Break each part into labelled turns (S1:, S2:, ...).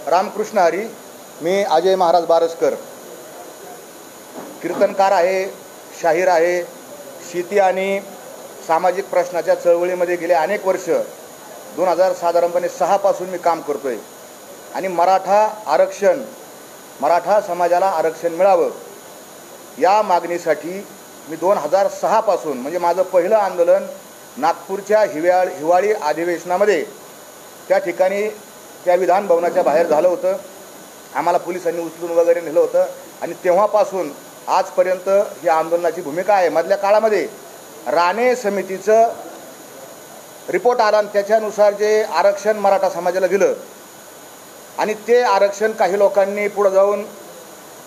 S1: रामकृष्ण हरी. मी अजय महाराज बारसकर, कीर्तनकार आहे, शाहीर आहे. शेती आणि सामाजिक प्रश्नाच्या चळवळीमध्ये गेले अनेक वर्ष 2006 पासून मी काम करतोय. आणि मराठा समाजाला आरक्षण मिळावं या मागणीसाठी मी 2006 पासून, म्हणजे माझं पहिलं आंदोलन नागपूरच्या हिवाळी अधिवेशनामध्ये त्या ठिकाणी त्या विधान भवनाच्या बाहेर झालं होतं. आम्हाला पोलिसांनी उचलून वगैरे नेलं होतं. आणि तेव्हापासून आजपर्यंत ही आंदोलनाची भूमिका आहे. मधल्या काळामध्ये राणे समितीचं रिपोर्ट आला आणि त्याच्यानुसार जे आरक्षण मराठा समाजाला दिलं आणि ते आरक्षण काही लोकांनी पुढे जाऊन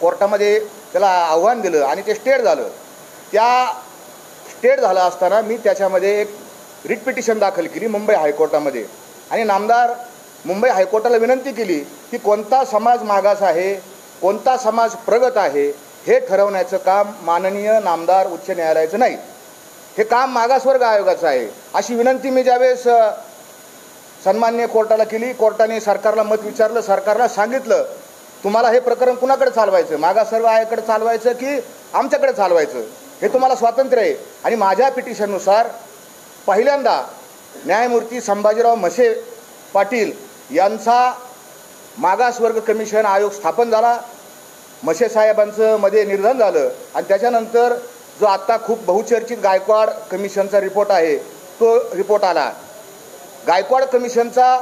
S1: कोर्टामध्ये त्याला आव्हान दिलं आणि ते स्टेट झालं. त्या स्टेट झालं असताना मी त्याच्यामध्ये एक रिट पिटिशन दाखल केली मुंबई हायकोर्टामध्ये आणि नामदार मुंबई हायकोर्टाला विनंती केली की कोणता समाज मागास आहे, कोणता समाज प्रगत आहे हे ठरवण्याचं काम माननीय नामदार उच्च न्यायालयाचं नाही, हे काम मागासवर्ग आयोगाचं आहे. अशी विनंती मी ज्यावेळेस सन्माननीय कोर्टाला केली, कोर्टाने सरकारला मत विचारलं. सरकारला सांगितलं तुम्हाला हे प्रकरण कुणाकडे चालवायचं, मागासवर्ग आयोगाकडे चालवायचं की आमच्याकडे चालवायचं, हे तुम्हाला स्वातंत्र्य आहे. आणि माझ्या पिटिशननुसार पहिल्यांदा न्यायमूर्ती संभाजीराव म्हसे पाटील यांचा मागासवर्ग कमिशन आयोग स्थापन झाला. म्हसे साहेबांचं मध्ये निधन झालं आणि त्याच्यानंतर जो आत्ता खूप बहुचर्चित गायकवाड कमिशनचा रिपोर्ट आहे तो रिपोर्ट आला. गायकवाड कमिशनचा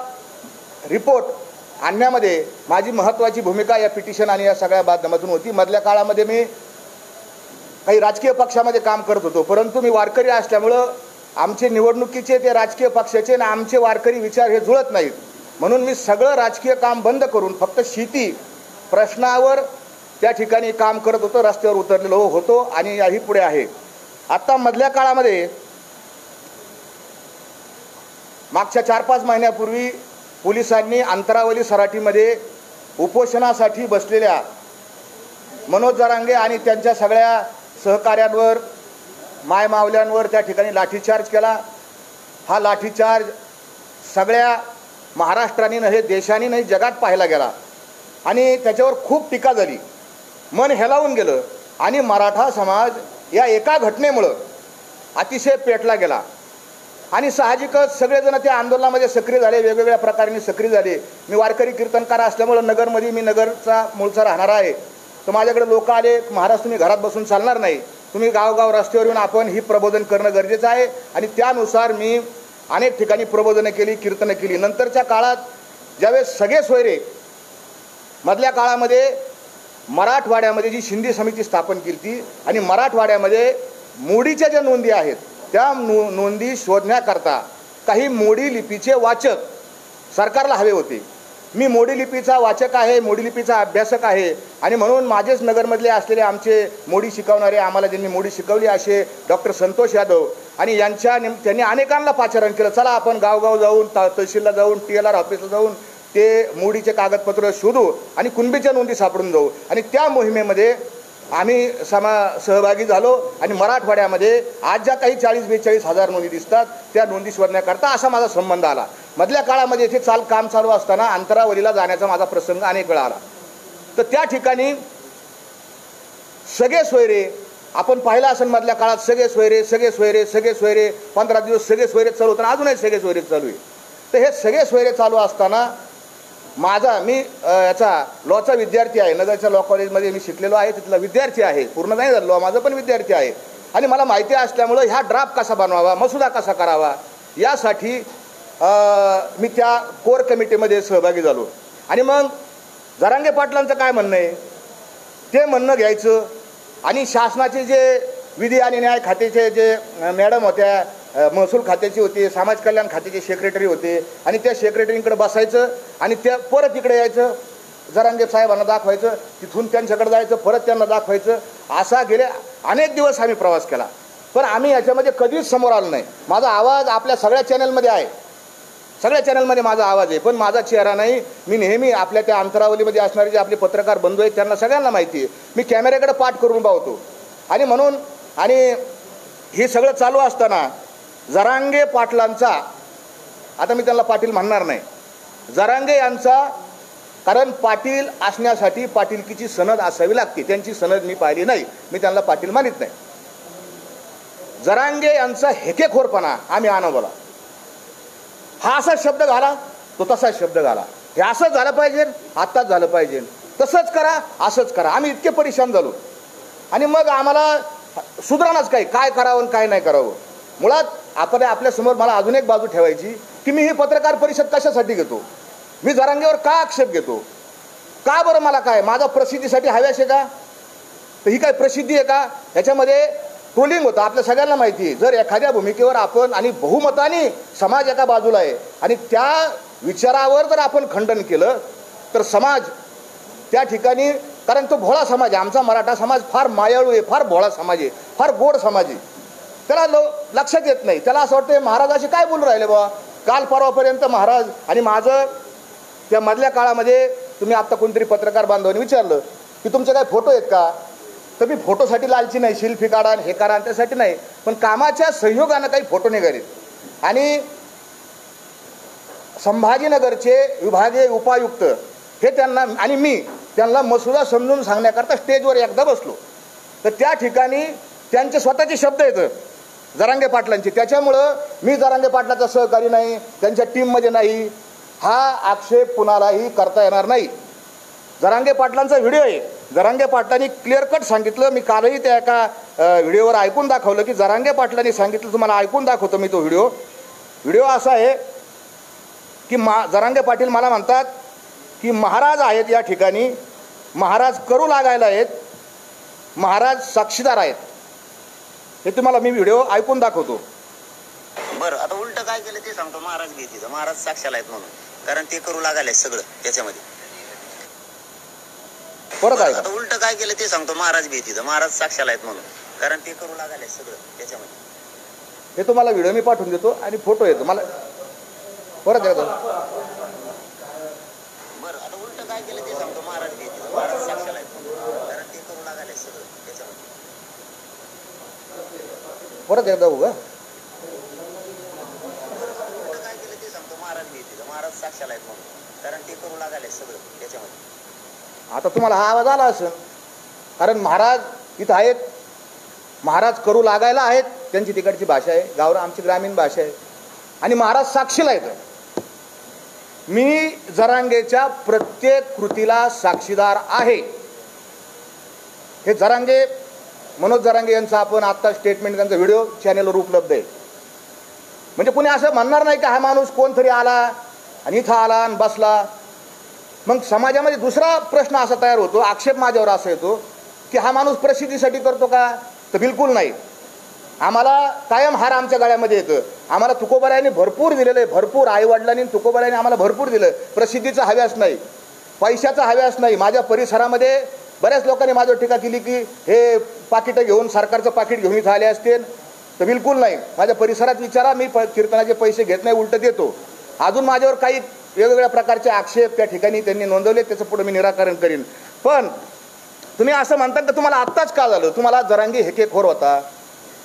S1: रिपोर्ट आणण्यामध्ये माझी महत्त्वाची भूमिका या पिटिशन आणि या सगळ्या माध्यमातून होती. मधल्या काळामध्ये मी काही राजकीय पक्षामध्ये काम करत होतो, परंतु मी वारकरी असल्यामुळं आमचे निवडणुकीचे ते राजकीय पक्षाचे आणि आमचे वारकरी विचार हे जुळत नाहीत. म्हणून मी सगळं राजकीय काम बंद करून फक्त शेती प्रश्नावर त्या ठिकाणी काम करत होतो, रस्त्यावर उतरलेलो होतो आणि याही पुढे आहे. आत्ता मधल्या काळामध्ये मागच्या 4-5 महिन्यापूर्वी पोलिसांनी अंतरावली सराटीमध्ये उपोषणासाठी बसलेल्या मनोज जरांगे आणि त्यांच्या सगळ्या सहकाऱ्यांवर, मायमावल्यांवर त्या ठिकाणी लाठीचार्ज केला. हा लाठीचार्ज सगळ्या महाराष्ट्राने नव्हे, देशाने नाही, जगात पाहायला गेला आणि त्याच्यावर खूप टीका झाली, मन हेलावून गेलं. आणि मराठा समाज या एका घटनेमुळं अतिशय पेटला गेला आणि साहजिकच सगळेजण त्या आंदोलनामध्ये सक्रिय झाले, वेगवेगळ्या प्रकाराने सक्रिय झाले. मी वारकरी कीर्तनकार असल्यामुळं नगरमध्ये, मी नगरचा मूळचा राहणारा आहे, तर माझ्याकडे लोक आले, महाराज तुम्ही घरात बसून चालणार नाही, तुम्ही गावगाव रस्त्यावर येऊन आपण ही प्रबोधन करणं गरजेचं आहे. आणि त्यानुसार मी अनेक ठिकाणी प्रबोधनं केली, कीर्तनं केली. नंतरच्या काळात ज्यावेळेस सगळे सोयरे मधल्या काळामध्ये मराठवाड्यामध्ये जी शिंदे समिती स्थापन केली ती आणि मराठवाड्यामध्ये मोडीच्या ज्या नोंदी आहेत त्या नोंदी शोधण्याकरता काही मोडी लिपीचे वाचक सरकारला हवे होते. मी मोडी लिपीचा वाचक आहे, मोडी लिपीचा अभ्यासक आहे आणि म्हणून माझेच नगरमधले असलेले आमचे मोडी शिकवणारे, आम्हाला ज्यांनी मोडी शिकवली असे डॉक्टर संतोष यादव आणि त्यांनी अनेकांना पाचारण केलं, चला आपण गावगाव जाऊन, तहसीलला जाऊन, TLR ऑफिसला जाऊन ते मोडीचे कागदपत्र शोधू आणि कुणबीच्या नोंदी सापडून जाऊ. आणि त्या मोहिमेमध्ये आम्ही सहभागी झालो आणि मराठवाड्यामध्ये आज ज्या काही 40-42 हजार नोंदी दिसतात त्या नोंदी शोधण्याकरता असा माझा संबंध आला. मधल्या काळामध्ये इथे काम चालू असताना अंतरावलीला जाण्याचा माझा प्रसंग अनेक वेळा आला. तर त्या ठिकाणी सगळे सोयरे आपण पाहिलं असेल, मधल्या काळात सगळे सोयरे 15 दिवस सगळे सोयरे चालू होताना अजूनही सगळे सोयरे चालू आहे. तर हे सगळे सोयरे चालू असताना मी याचा लॉचा विद्यार्थी आहे, नगरच्या लॉ कॉलेजमध्ये मी शिकलेलो आहे, तिथला विद्यार्थी आहे, पूर्ण नाही झालो लॉ माझं पण विद्यार्थी आहे. आणि मला माहिती असल्यामुळं ह्या ड्राफ्ट कसा बनवावा, मसुदा कसा करावा यासाठी मी त्या कोर कमिटीमध्ये सहभागी झालो. आणि मग जरांगे पाटलांचं काय म्हणणं आहे ते म्हणणं घ्यायचं आणि शासनाचे जे विधी आणि न्याय खात्याचे जे मॅडम होत्या, महसूल खात्याची होती, समाज कल्याण खात्याचे सेक्रेटरी होते आणि त्या सेक्रेटरींकडे बसायचं आणि त्या परत इकडे यायचं, जरांगे साहेबांना दाखवायचं, तिथून त्यांच्याकडे जायचं, परत त्यांना दाखवायचं. असा गेले अनेक दिवस आम्ही प्रवास केला, पण आम्ही याच्यामध्ये कधीच समोर आलो नाही. माझा आवाज आपल्या सगळ्या चॅनलमध्ये आहे, सगळ्या चॅनलमध्ये माझा आवाज आहे, पण माझा चेहरा नाही. मी नेहमी आपल्या त्या अंतरावलीमध्ये असणारे जे आपले पत्रकार बंधू आहेत त्यांना सगळ्यांना माहिती आहे, मी कॅमेऱ्याकडे पाठ करून पाहतो. आणि म्हणून हे सगळं चालू असताना जरांगे पाटलांचा, आता मी त्यांना पाटील म्हणणार नाही, जरांगे यांचा कारण पाटील असण्यासाठी पाटीलकीची सनद असावी लागते. त्यांची सनद मी पाहिली नाही, मी त्यांना पाटील मानित नाही. जरांगे यांचा हेकेखोरपणा आम्ही अनुभवला. हा असा शब्द घाला, तो तसाच शब्द घाला, हे असंच झालं पाहिजे, आत्ताच झालं पाहिजे, तसंच करा, असंच करा. आम्ही इतके परेशान झालो आणि मग आम्हाला सुधारणाच काय करावं आणि काय नाही करावं. मुळात आपल्या समोर मला अजून एक बाजू ठेवायची की मी ही पत्रकार परिषद कशासाठी घेतो, मी जरांगेवर का आक्षेप घेतो, का बरं, मला काय, माझा प्रसिद्धीसाठी हव्यास आहे का, तर ही काय प्रसिद्धी आहे का. ह्याच्यामध्ये ट्रोलिंग होतं, आपल्या सगळ्यांना माहिती आहे. जर एखाद्या भूमिकेवर आपण आणि बहुमताने समाज एका बाजूला आहे आणि त्या विचारावर जर आपण खंडन केलं तर समाज त्या ठिकाणी, कारण तो भोळा समाज आहे, आमचा मराठा समाज फार मायाळू आहे, फार भोळा समाज आहे, फार गोड समाज आहे. त्याला लक्षात येत नाही, त्याला असं वाटतं महाराज असे काय बोलून राहिले बाबा. काल परवापर्यंत महाराज आणि माझं त्या मधल्या काळामध्ये तुम्ही आत्ता कोणतरी पत्रकार बांधवांनी विचारलं की तुमचे काय फोटो आहेत का, तर मी फोटोसाठी लालची नाही, शिल्फी काढा हे करा त्यासाठी नाही, पण कामाच्या संयोगानं काही फोटो निघाले. आणि संभाजीनगरचे विभागीय उपायुक्त हे त्यांना आणि मी त्यांना मसुदा समजून सांगण्याकरता स्टेजवर एकदा बसलो, तर त्या ठिकाणी त्यांचे स्वतःचे शब्द येतं जरांगे पाटलांची. त्याच्यामुळं मी जरांगे पाटलाचा सहकारी नाही, त्यांच्या टीममध्ये नाही, हा आक्षेप कुणालाही करता येणार नाही. जरांगे पाटलांचा व्हिडिओ आहे, जरांगे पाटलांनी क्लिअर कट सांगितलं. मी कालही त्या एका व्हिडिओवर ऐकून दाखवलं की जरांगे पाटलांनी सांगितलं, तुम्हाला ऐकून दाखवतो मी तो व्हिडिओ असा आहे की जरांगे पाटील मला म्हणतात की महाराज आहेत या ठिकाणी, महाराज करू लागायला आहेत, महाराज साक्षीदार आहेत. हे तुम्हाला मी व्हिडिओ ऐकून दाखवतो.
S2: बरं, आता उलट काय केलं ते सांगतो. महाराज घेते, महाराज साक्षाला आहेत म्हणून, कारण ते करू लागायला सगळं त्याच्यामध्ये.
S1: परत आहे,
S2: आता उलट काय केलं ते सांगतो. महाराज भीती, महाराज साक्षाला आहेत म्हणून, कारण ते करू लागायला सगळं त्याच्यामध्ये.
S1: हे तुम्हाला व्हिडिओ मी पाठवून देतो आणि फोटो येतो मला. परत एकदा
S2: बरं, आता उलट काय केलं ते सांगतो. महाराज भीती, महाराज साक्षाला आहेत म्हणून, कारण ते करू लागायला सगळं त्याच्यामध्ये.
S1: परत एकदा उगा
S2: काय केलं ते सांगतो. महाराज भीती, महाराज साक्षाला आहेत म्हणून, कारण ते करू लागायला सगळं त्याच्यामध्ये.
S1: आता तुम्हाला हा आवाज आला असेल, कारण महाराज इथं आहेत, महाराज करू लागायला आहेत, त्यांची तिकडची भाषा आहे, गावरा आमची ग्रामीण भाषा आहे, आणि महाराज साक्षीला आहेत. मी जरांगेच्या प्रत्येक कृतीला साक्षीदार आहे. हे जरांगे, मनोज जरांगे यांचा आपण आत्ता स्टेटमेंट, त्यांचा व्हिडिओ चॅनेलवर उपलब्ध आहे. म्हणजे कोणी असं म्हणणार नाही की हा माणूस कोणतरी आला आणि इथं आला आणि बसला. मग समाजामध्ये दुसरा प्रश्न असा तयार होतो, आक्षेप माझ्यावर असा येतो की हा माणूस प्रसिद्धीसाठी करतो का, तर बिलकुल नाही. आम्हाला कायम हार आमच्या गळ्यामध्ये येतं. आम्हाला तुकोबारायांनी भरपूर दिलेलं आहे, भरपूर आईवडिलांनी तुकोबारायांनी आम्हाला भरपूर दिलं. प्रसिद्धीचा हव्यास नाही, पैशाचा हव्यास नाही. माझ्या परिसरामध्ये बऱ्याच लोकांनी माझ्यावर टीका केली की हे पाकिटं घेऊन, सरकारचं पाकिट घेऊन इथं आले असते, तर बिलकुल नाही. माझ्या परिसरात विचारा, मी कीर्तनाचे पैसे घेत नाही, उलट देतो. अजून माझ्यावर काही वेगवेगळ्या प्रकारचे आक्षेप त्या ठिकाणी त्यांनी नोंदवले, त्याचं पुढे मी निराकरण करीन. पण तुम्ही असं म्हणता की तुम्हाला आत्ताच का झालं, तुम्हाला जरांगे हेकेखोर होता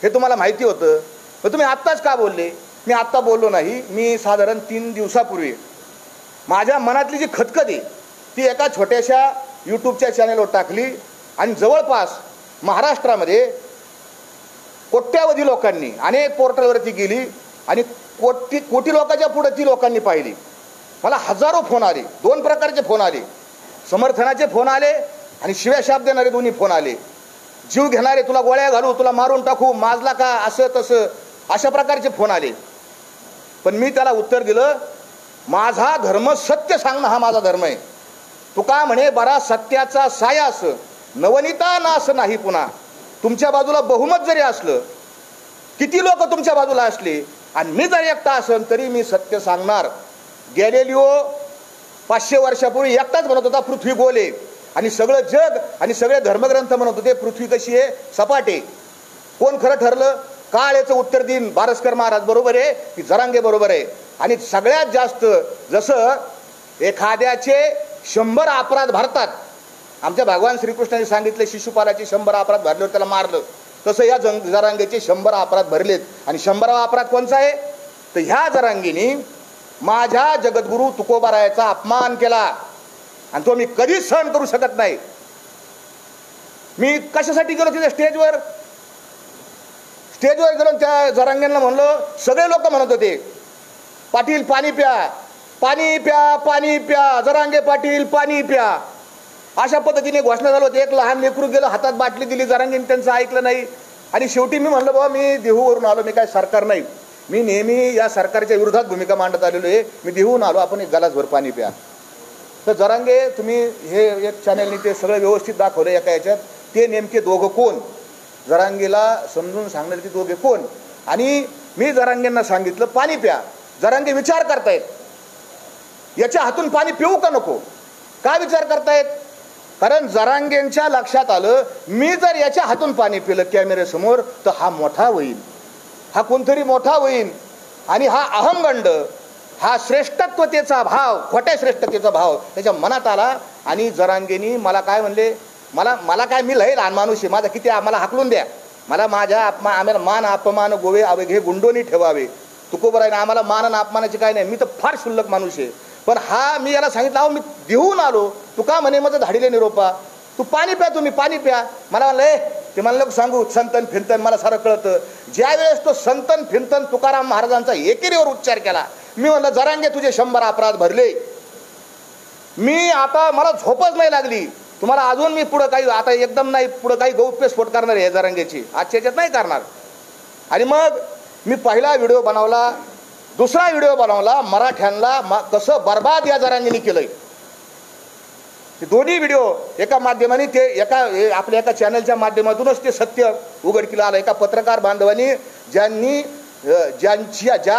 S1: हे तुम्हाला माहिती होतं, मग तुम्ही आत्ताच का बोलले. मी आत्ता बोललो नाही, मी साधारण 3 दिवसापूर्वी माझ्या मनातली जी खतखत आहे ती एका छोट्याशा यूट्यूबच्या चॅनेलवर टाकली आणि जवळपास महाराष्ट्रामध्ये कोट्यावधी लोकांनी अनेक पोर्टलवरती गेली आणि कोटी लोकांच्या पुढे ती लोकांनी पाहिली. मला हजारो फोन आले, 2 प्रकारचे फोन आले, समर्थनाचे फोन आले आणि शिव्या शाप देणारे दोन्ही फोन आले. जीव घेणारे, तुला गोळ्या घालू, तुला मारून टाकू, माजला का, असं तसं, अशा प्रकारचे फोन आले. पण मी त्याला उत्तर दिलं, माझा धर्म सत्य सांगणं हा माझा धर्म आहे. तुका म्हणे बरा सत्याचा सायास नवनीता नास नाही पुन्हा. तुमच्या बाजूला बहुमत जरी असलं, किती लोक तुमच्या बाजूला असले आणि मी जर एकटा असेल तरी मी सत्य सांगणार. गॅलिलिओ 500 वर्षापूर्वी एकटाच म्हणत होता पृथ्वी गोल आहे, आणि सगळं जग आणि सगळे धर्मग्रंथ म्हणत होते पृथ्वी कशी आहे, सपाट आहे. कोण खरं ठरलं? काळ याचं उत्तर देईन, बारसकर महाराज बरोबर आहे की जरांगे बरोबर आहे. आणि सगळ्यात जास्त जसं एखाद्याचे 100 अपराध भरतात, आमच्या भगवान श्रीकृष्णाने सांगितले शिशुपालाचे 100 अपराध भरल्यावर त्याला मारलं, तसं या जरांगेचे 100 अपराध भरलेत. आणि 100वा अपराध कोणचा आहे, तर ह्या जरांगेने माझ्या जगद्गुरु तुकोबारायाचा अपमान केला. आणि तो मी कधीच सहन करू शकत नाही. मी कशासाठी गेलो तिथे स्टेजवर गेलो, त्या जरांगेंना म्हणलो, सगळे लोक म्हणत होते पाटील पाणी प्या, पाणी प्या, पाणी प्या, जरांगे पाटील पाणी प्या, अशा पद्धतीने घोषणा झाली होती. एक लहान लेकरू गेलं, हातात बाटली दिली, जरांगेंनी त्यांचं ऐकलं नाही. आणि शेवटी मी म्हणलं, बाबा मी देहूवरून आलो, मी काय सरकार नाही, मी नेहमी या सरकारच्या विरोधात भूमिका मांडत आलेलो आहे, मी देहून आलो, आपण एक ग्लासभर पाणी प्या. तर जरांगे, तुम्ही हे एक चॅनलनी ते सगळं व्यवस्थित दाखवलं एका याच्यात, ते नेमके दोघं कोण, जरांगेला समजून सांगणारे ते दोघे कोण. आणि मी जरांगेंना सांगितलं पाणी प्या. जरांगे विचार करतायत, याच्या हातून पाणी पिऊ का नको. का विचार करतायत? कारण जरांगेंच्या लक्षात आलं, मी जर याच्या हातून पाणी पिलं कॅमेऱ्यासमोर तर हा मोठा होईल, हा कोणतरी मोठा होईल. आणि हा अहंगंड, हा श्रेष्ठत्वतेचा भाव, खोट्या श्रेष्ठतेचा भाव त्याच्या मनात आला. आणि जरांगेनी मला काय म्हणले, मला काय, मी लय लहान माणूस आहे, माझा किती, आम्हाला हाकलून द्या, मला माझ्या आम्हाला मान अपमान गोवे हे गुंडोनी ठेवावे. तुकोबर आहे ना, आम्हाला मान आणि अपमानाची काय नाही, मी तर फार शुल्लक माणूस आहे. पण हा, मी याला सांगितलं, अहो मी देऊन आलो, तू का म्हणे माझं धाडीले निरोपा, तू पाणी प्या, तुम्ही पाणी प्या. मला म्हणलं, ते मला नको सांगू संतन फिरतन, मला सारं कळतं. ज्या वेळेस तो संतन फिरतन तुकाराम महाराजांचा एकेरीवर उच्चार केला, मी म्हणलं, जरांगे तुझे 100 अपराध भरले, मी आता मला झोपच नाही लागली, तुम्हाला अजून मी पुढं काही, आता एकदम नाही पुढं काही गौप्यस्फोट करणार आहे जरांगेची, आजच्या याच्यात नाही करणार. आणि मग मी पहिला व्हिडिओ बनवला, दुसरा व्हिडिओ बनवला, मराठ्यांना कसं बर्बाद या जरांगेने केलंय. ते दोन्ही व्हिडिओ एका माध्यमाने, ते आपल्या एका चॅनलच्या माध्यमातूनच ते सत्य उघडकीला आलं. एका पत्रकार बांधवांनी ज्या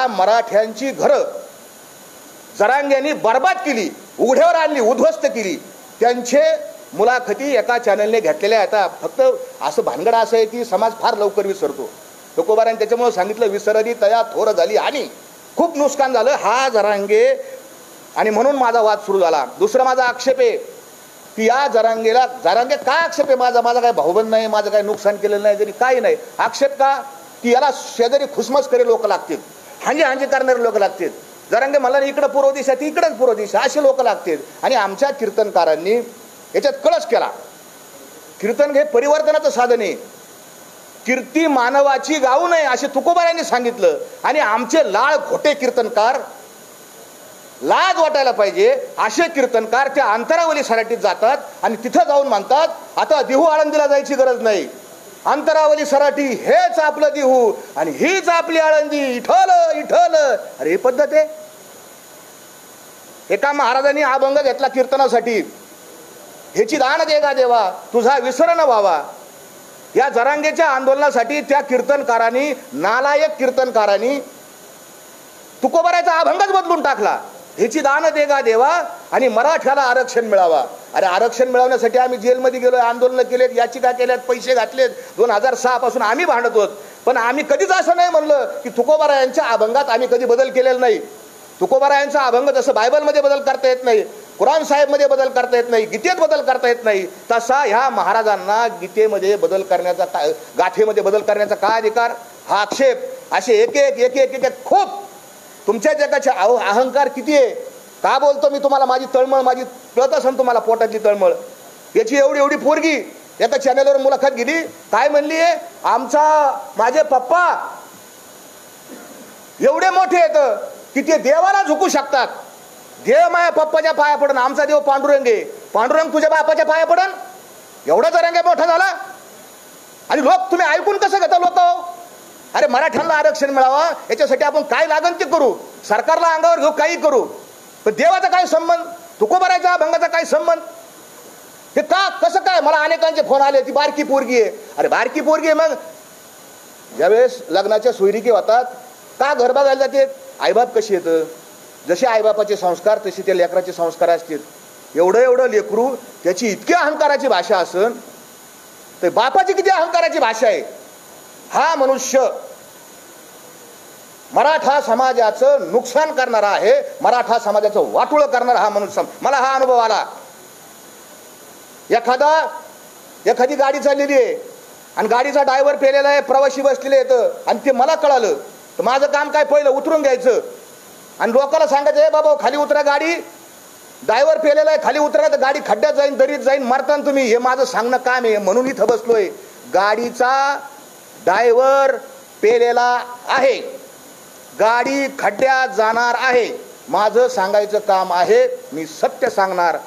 S1: मराठ्यांची घरं जरांगेंनी बर्बाद केली, उघड्यावर आणली, उद्ध्वस्त केली, त्यांचे मुलाखती एका चॅनलने घेतलेल्या आहेत. फक्त असं भानगड असं आहे की समाज फार लवकर विसरतो. तुकोबारांनी त्याच्यामुळे सांगितलं, विसरली तया थोर झाली, आणि खूप नुकसान झालं हा जरांगे. आणि म्हणून माझा वाद सुरू झाला. दुसरा माझा आक्षेप आहे की या जरांगे काय आक्षेप आहे माझा काय भाऊबंद नाही, माझं काय नुकसान केलेलं नाही, तरी काही नाही. आक्षेप का की याला शेजारी खुसमस करे लोक लागतील, हांजे करणारे लोक लागतील. जरांगे मला इकडं पूर्व दिशा, ती इकडंच पूर्व दिशा, असे लोक लागतील. आणि आमच्या कीर्तनकारांनी याच्यात कळस केला. कीर्तन हे परिवर्तनाचं साधन आहे, कीर्ती मानवाची गाऊ नये असे तुकोबारांनी सांगितलं. आणि आमचे लाळ खोटे कीर्तनकार, लाज वाटायला पाहिजे असे कीर्तनकार त्या अंतरावली सराटीत जातात आणि तिथं जाऊन म्हणतात, आता देहू आळंदीला जायची गरज नाही, अंतरावली सराटी हेच आपलं देहू आणि हीच आपली आळंदी, इठल इठल. अरे ही पद्धत आहे. एका महाराजांनी अभंग घेतला कीर्तनासाठी, ह्याची दान दे गा देवा, तुझा विसर न व्हावा. या जरांगेच्या आंदोलनासाठी त्या कीर्तनकारांनी, नालायक कीर्तनकारांनी तुकोबाराचा अभंगच बदलून टाकला. ह्याची दान दे गा देवा आणि मराठ्याला आरक्षण मिळावा. अरे आरक्षण मिळवण्यासाठी आम्ही जेलमध्ये गेलोय, आंदोलन केलेत, याचिका केल्यात, पैसे घातलेत. 2006 पासून आम्ही भांडत होत. पण आम्ही कधीच असं नाही म्हणलं की तुकोबारा यांच्या अभंगात आम्ही कधी बदल केलेला नाही. तुकोबारा यांचा अभंग जसं बायबलमध्ये बदल करता येत नाही, कुराण साहेब मध्ये बदल करता येत नाही, गीतेत बदल करता येत नाही, तसा ह्या महाराजांना गीतेमध्ये बदल करण्याचा, गाथेमध्ये बदल करण्याचा काय अधिकार. हा आक्षेप असे एक एक खूप तुमच्या जगाचे अहंकार किती आहे. का बोलतो मी तुम्हाला, माझी तळमळ, माझी कळत असेल तुम्हाला पोटातली तळमळ. याची एवढी पोरगी एका चॅनलवर मुलाखत गेली, काय म्हणली आहे, माझे पप्पा एवढे मोठे आहेत की ते देवाला झुकू शकतात. देव माझ्या पप्पाच्या पाया पडन, आमचा देव पांडुरंग आहे, पांडुरंग तुझ्या बापाच्या पाया पडन. एवढा जरांगे मोठा झाला. आणि लोक तुम्ही ऐकून कसं घेता लोक. अरे मराठ्यांना आरक्षण मिळावा याच्यासाठी आपण काय लागन ते करू, सरकारला अंगावर घेऊ, काही करू, पण देवाचा काय संबंध, तुकोबाराच्या अभंगाचा काय संबंध. हे का कसं काय. मला अनेकांचे फोन आले, ती बारकी पोरगी आहे. अरे बारकी पोरगी आहे, मग ज्यावेळेस लग्नाच्या सोयरिकी होतात का घर बघायला जाते, आईबाप कशी येतं, जसे आईबापाचे संस्कार तसे त्या लेकराचे संस्कार असतील. एवढं लेकरू त्याची इतकी अहंकाराची भाषा असन तर बापाची किती अहंकाराची भाषा आहे. हा मनुष्य मराठा समाजाचं नुकसान करणारा आहे, मराठा समाजाचं वाटोळं करणारा हा मनुष्य. मला हा अनुभव आला. एखादी गाडी चाललेली आहे आणि गाडीचा ड्रायव्हर पेलेला आहे, प्रवासी बसलेले आहेत आणि ते मला कळालं तर माझं काम काय, पहिलं उतरून घ्यायचं आणि लोकांना सांगायचं, बाबा खाली उतरा गाडी, ड्रायव्हर पेलेला आहे, खाली उतरा तर गाडी खड्ड्यात जाईन, दरीत जाईन, मरताना तुम्ही. हे माझं सांगणं काम आहे, म्हणून इथं बसलोय. गाडीचा ड्रायव्हर पेलेला आहे, गाडी खड्ड्यात जाणार आहे. माझं सांगायचं काम आहे, मी सत्य सांगणार.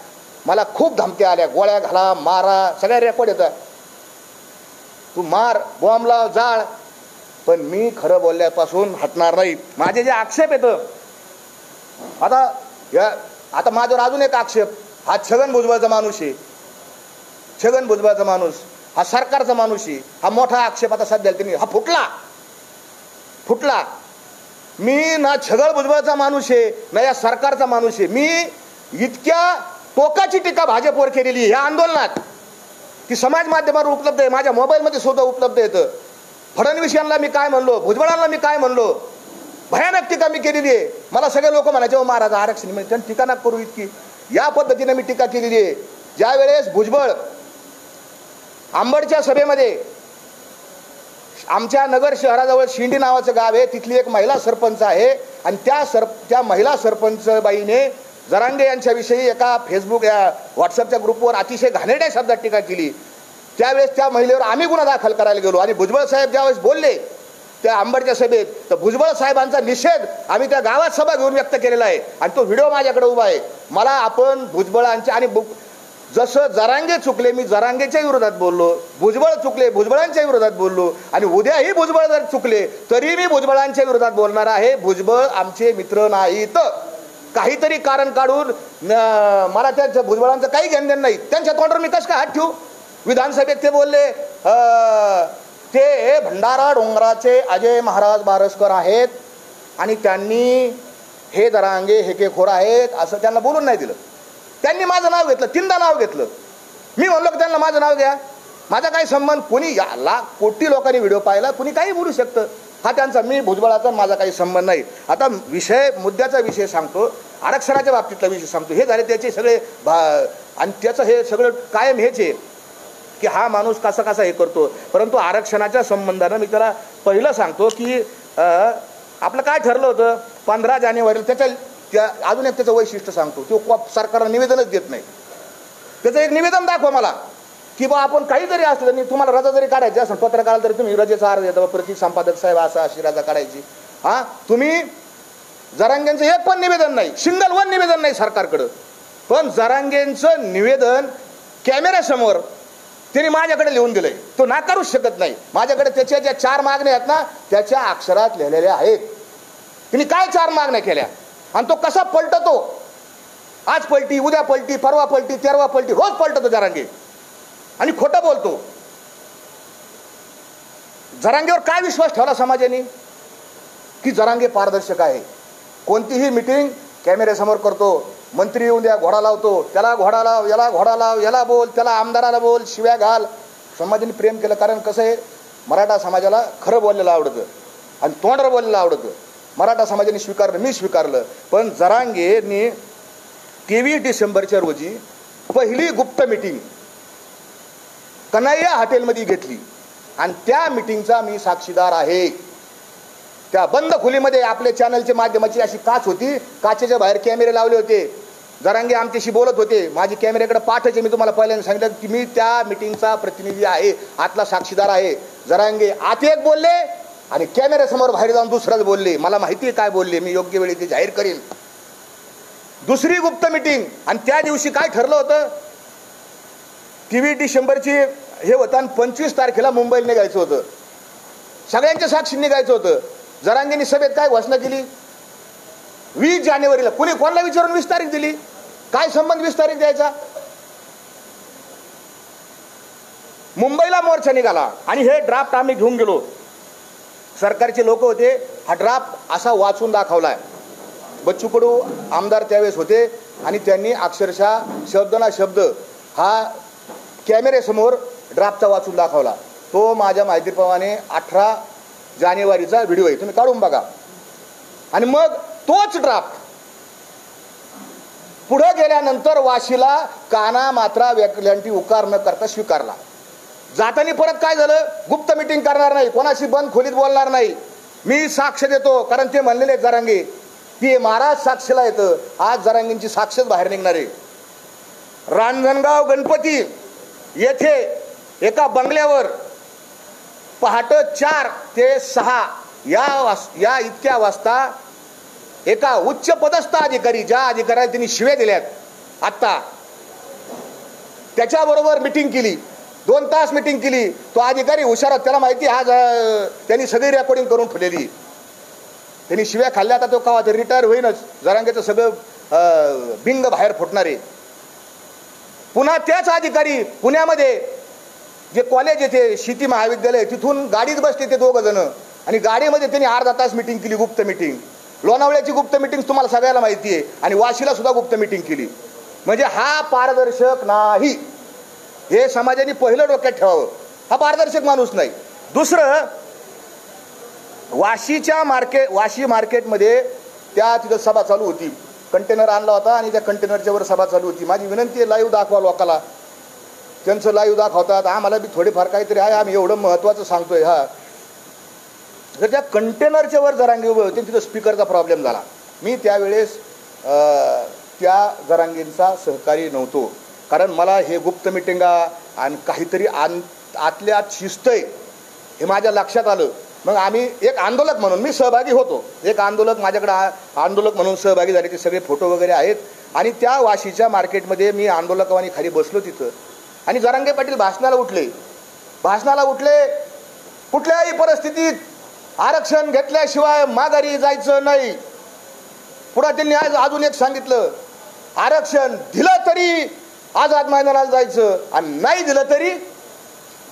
S1: मला खूप धमक्या आल्या, गोळ्या घाला, मारा, सगळ्या रेकॉर्ड येतात. तू मार, बॉम्ब लाव, जाळ, पण मी खरं बोलल्यापासून हटणार नाही. माझे जे आक्षेप येतं, आता माझ्यावर अजून एक आक्षेप, हा छगन भुजबळचा माणूस आहे, छगन भुजबळचा माणूस, हा सरकारचा माणूस आहे, हा मोठा आक्षेप आता सध्या त्यांनी हा फुटला. मी ना छगन भुजबळचा माणूस आहे ना या सरकारचा माणूस आहे. मी इतक्या टोकाची टीका भाजपवर केलेली आहे या आंदोलनात, ती समाज माध्यमावर उपलब्ध आहे, माझ्या मोबाईलमध्ये सुद्धा उपलब्ध येतं. फडणवीसांना मी काय म्हणलो, भुजबळांना मी काय म्हणलो, भयानक टीका मी केलेली आहे. मला सगळे लोक म्हणायचे, महाराज आरक्षण म्हणजे त्यांनी टीका नका करू इतकी. या पद्धतीने मी टीका केलेली आहे. ज्या वेळेस भुजबळ आंबडच्या सभेमध्ये, आमच्या नगर शहराजवळ शिंडी नावाचं गाव आहे, तिथली एक महिला सरपंच आहे, आणि त्या महिला सरपंच बाईने जरांगे यांच्याविषयी एका फेसबुक या व्हॉट्सअपच्या ग्रुपवर अतिशय घाणेरड्या शब्दात टीका केली. त्यावेळेस त्या महिलेवर आम्ही गुन्हा दाखल करायला गेलो, आणि भुजबळ साहेब ज्यावेळेस बोलले त्या आंबडच्या सभेत, तर भुजबळ साहेबांचा निषेध आम्ही त्या गावात सभा घेऊन व्यक्त केलेला आहे, आणि तो व्हिडिओ माझ्याकडे उभा आहे. मला आपण भुजबळांच्या, आणि जसं जरांगे चुकले मी जरांगेच्या विरोधात बोललो, भुजबळ चुकले भुजबळांच्या विरोधात बोललो, आणि उद्याही भुजबळ जर चुकले तरी मी भुजबळांच्या विरोधात बोलणार आहे. भुजबळ आमचे मित्र नाहीत. काहीतरी कारण काढून मला त्या भुजबळांचं काही घेणं नाही. त्यांच्या तोंडावर मी कसं काय हात ठेवू? विधानसभेत ते बोलले ते भंडारा डोंगराचे अजय महाराज बारसकर आहेत, आणि त्यांनी हे जरांगे हेकेखोर आहेत असं त्यांना बोलून नाही दिलं. त्यांनी माझं नाव घेतलं, 3दा नाव घेतलं. मी म्हणलो की त्यांना माझं नाव घ्या, माझा काही संबंध. कोणी लाख कोटी लोकांनी व्हिडिओ पाहिला, कोणी काही बोलू शकतं. हा त्यांचा, मी भुजबळाचा माझा काही संबंध नाही. आता मुद्द्याचा विषय सांगतो, आरक्षणाच्या बाबतीतला विषय सांगतो. हे झाले त्याचे सगळे आणि त्याचं हे सगळं कायम हेच आहे की हा माणूस कसा कसा हे करतो. परंतु आरक्षणाच्या संबंधानं मी त्याला पहिलं सांगतो की आपलं काय ठरलं होतं 15 जानेवारीला. अजून एक त्याचं वैशिष्ट्य सांगतो, तो सरकारला निवेदनच देत नाही. त्याचं एक निवेदन दाखवा मला की बा आपण काहीतरी असलं नाही, तुम्हाला रजा जरी काढायची असेल पत्रकाराला तरी तुम्ही रजेचा अर्ज देता, प्रति संपादक साहेब असं अशी रजा काढायची. हा, तुम्ही जरांगेंचं एक पण निवेदन नाही, सिंगल वन निवेदन नाही सरकारकडं. पण जरांगेंचं निवेदन कॅमेऱ्यासमोर त्यांनी माझ्याकडे लिहून दिलंय, तो नाकारूच शकत नाही. माझ्याकडे त्याच्या ज्या 4 मागण्या आहेत ना त्याच्या अक्षरात लिहिलेल्या आहेत. त्यांनी काय 4 मागण्या केल्या, आणि तो कसा पलटतो, आज पलटी, उद्या पलटी, परवा पलटी, तेरवा पलटी, रोज पलटतो जरांगे, आणि खोटं बोलतो. जरांगेवर काय विश्वास ठेवला समाजाने की जरांगे पारदर्शक आहे. कोणतीही मीटिंग कॅमेऱ्यासमोर करतो, मंत्री येऊन द्या घोडा लावतो, त्याला घोडा लाव, याला घोडा लाव, याला बोल, त्याला आमदाराला बोल, शिव्या घाल. समाजाने प्रेम केलं, कारण कसं आहे, मराठा समाजाला खरं बोललेलं आवडतं आणि तोंडावर बोललेलं आवडतं. मराठा समाजाने स्वीकारलं, मी स्वीकारलं. पण जरांगेने 23 डिसेंबरच्या रोजी पहिली गुप्त मीटिंग कन्हैया हॉटेलमध्ये घेतली, आणि त्या मीटिंगचा मी साक्षीदार आहे. त्या बंद खोलीमध्ये आपल्या चॅनलच्या माध्यमाची अशी काच होती, काचेच्या बाहेर कॅमेरे लावले होते. जरांगे आमच्याशी बोलत होते, माझी कॅमेऱ्याकडे पाठायचे. मी तुम्हाला पहिल्यांदा सांगितलं की मी त्या मीटिंगचा प्रतिनिधी आहे, आतला साक्षीदार आहे. जरांगे आत एक बोलले आणि कॅमेऱ्यासमोर बाहेर जाऊन दुसराच बोलले. मला माहिती आहे काय बोलले, मी योग्य वेळी ते जाहीर करेन. दुसरी गुप्त मीटिंग, आणि त्या दिवशी काय ठरलं होतं, 23 डिसेंबरची हे होतं, आणि 25 तारखेला मुंबईला निघायचं होतं. सगळ्यांच्या साक्षी निघायचं होतं. जरांगेंनी सभेत काय घोषणा केली, 20 जानेवारीला. कोणी कोणाला विचारून 20 तारीख दिली, काय संबंध 20 तारीख द्यायचा. मुंबईला मोर्चा निघाला, आणि हे ड्राफ्ट आम्ही घेऊन गेलो. सरकारचे लोक होते, हा ड्राफ्ट असा वाचून दाखवलाय. बच्चू कडू आमदार त्यावेळेस होते, आणि त्यांनी अक्षरशः शब्द ना शब्द हा कॅमेऱ्यासमोर ड्राफ्टचा वाचून दाखवला. तो माझ्या माहितीप्रमाणे 18 जानेवारीचा व्हिडिओ आहे, तुम्ही काढून बघा. आणि मग तोच ड्राफ्ट पुढे गेल्यानंतर वाशीला काना मात्रा व्याकल्यांटी उकार न करता स्वीकारला. जाताना परत काय झालं, गुप्त मीटिंग करणार नाही, कोणाशी बंद खोलीत बोलणार नाही, मी साक्ष देतो. कारण ते म्हणलेले जरांगे ती महाराज साक्षीला येतं. आज जरांगेंची साक्षच बाहेर निघणार आहे. रांजणगाव गणपती येथे एका बंगल्यावर पहाटे 4 ते 6 या इतक्या वाजता एका उच्च पदस्थ अधिकारी, ज्या अधिकाऱ्याला त्यांनी शिव्या दिल्यात आत्ता, त्याच्याबरोबर मिटिंग केली. 2 तास मिटिंग केली. तो अधिकारी हुशार, त्याला माहिती आज त्यांनी सगळी रेकॉर्डिंग करून ठेवलेली. त्यांनी शिव्या खाल्ल्या. आता तो का रिटायर होईनच. जरांगेचं सगळं बिंग बाहेर फुटणार आहे. पुन्हा त्याच अधिकारी पुण्यामध्ये जे कॉलेज येते शेती महाविद्यालय, तिथून गाडीत बसले ते 2 जण आणि गाडीमध्ये त्यांनी अर्धा तास मिटिंग केली, गुप्त मिटिंग. लोणावळ्याची गुप्त मिटिंग तुम्हाला सगळ्याला माहिती आहे आणि वाशीला सुद्धा गुप्त मिटिंग केली. म्हणजे हा पारदर्शक नाही, हे समाजाने पहिलं डोक्यात ठेवावं. हा पारदर्शक माणूस नाही. दुसरं, वाशी मार्केटमध्ये त्या तिथं सभा चालू होती. कंटेनर आणला होता आणि त्या कंटेनरच्या वर सभा चालू होती. माझी विनंती आहे, लाईव्ह दाखवा लोकाला. त्यांचं लाईव्ह दाखवतात, आम्हाला बी थोडेफार काहीतरी आहे, आम्ही एवढं महत्त्वाचं सांगतोय. हा, तर त्या कंटेनरच्या वर जरांगे उभे होते, तिथं स्पीकरचा प्रॉब्लेम झाला. मी त्यावेळेस त्या जरांगेंचा सहकारी नव्हतो, कारण मला हे गुप्त मिटिंगा आणि काहीतरी आतल्या आत शिस्त आहे हे माझ्या लक्षात आलं. मग आम्ही एक आंदोलक म्हणून मी सहभागी होतो. एक आंदोलक माझ्याकडे आंदोलक म्हणून सहभागी झाले, ते सगळे फोटो वगैरे आहेत. आणि त्या वाशीच्या मार्केटमध्ये मी आंदोलकावानी खाली बसलो तिथं आणि जरांगे पाटील भाषणाला उठले. कुठल्याही परिस्थितीत आरक्षण घेतल्याशिवाय माघारी जायचं नाही. पुढे त्यांनी आज अजून एक सांगितलं, आरक्षण दिलं तरी आझाद मैदानात जायचं आणि नाही दिलं तरी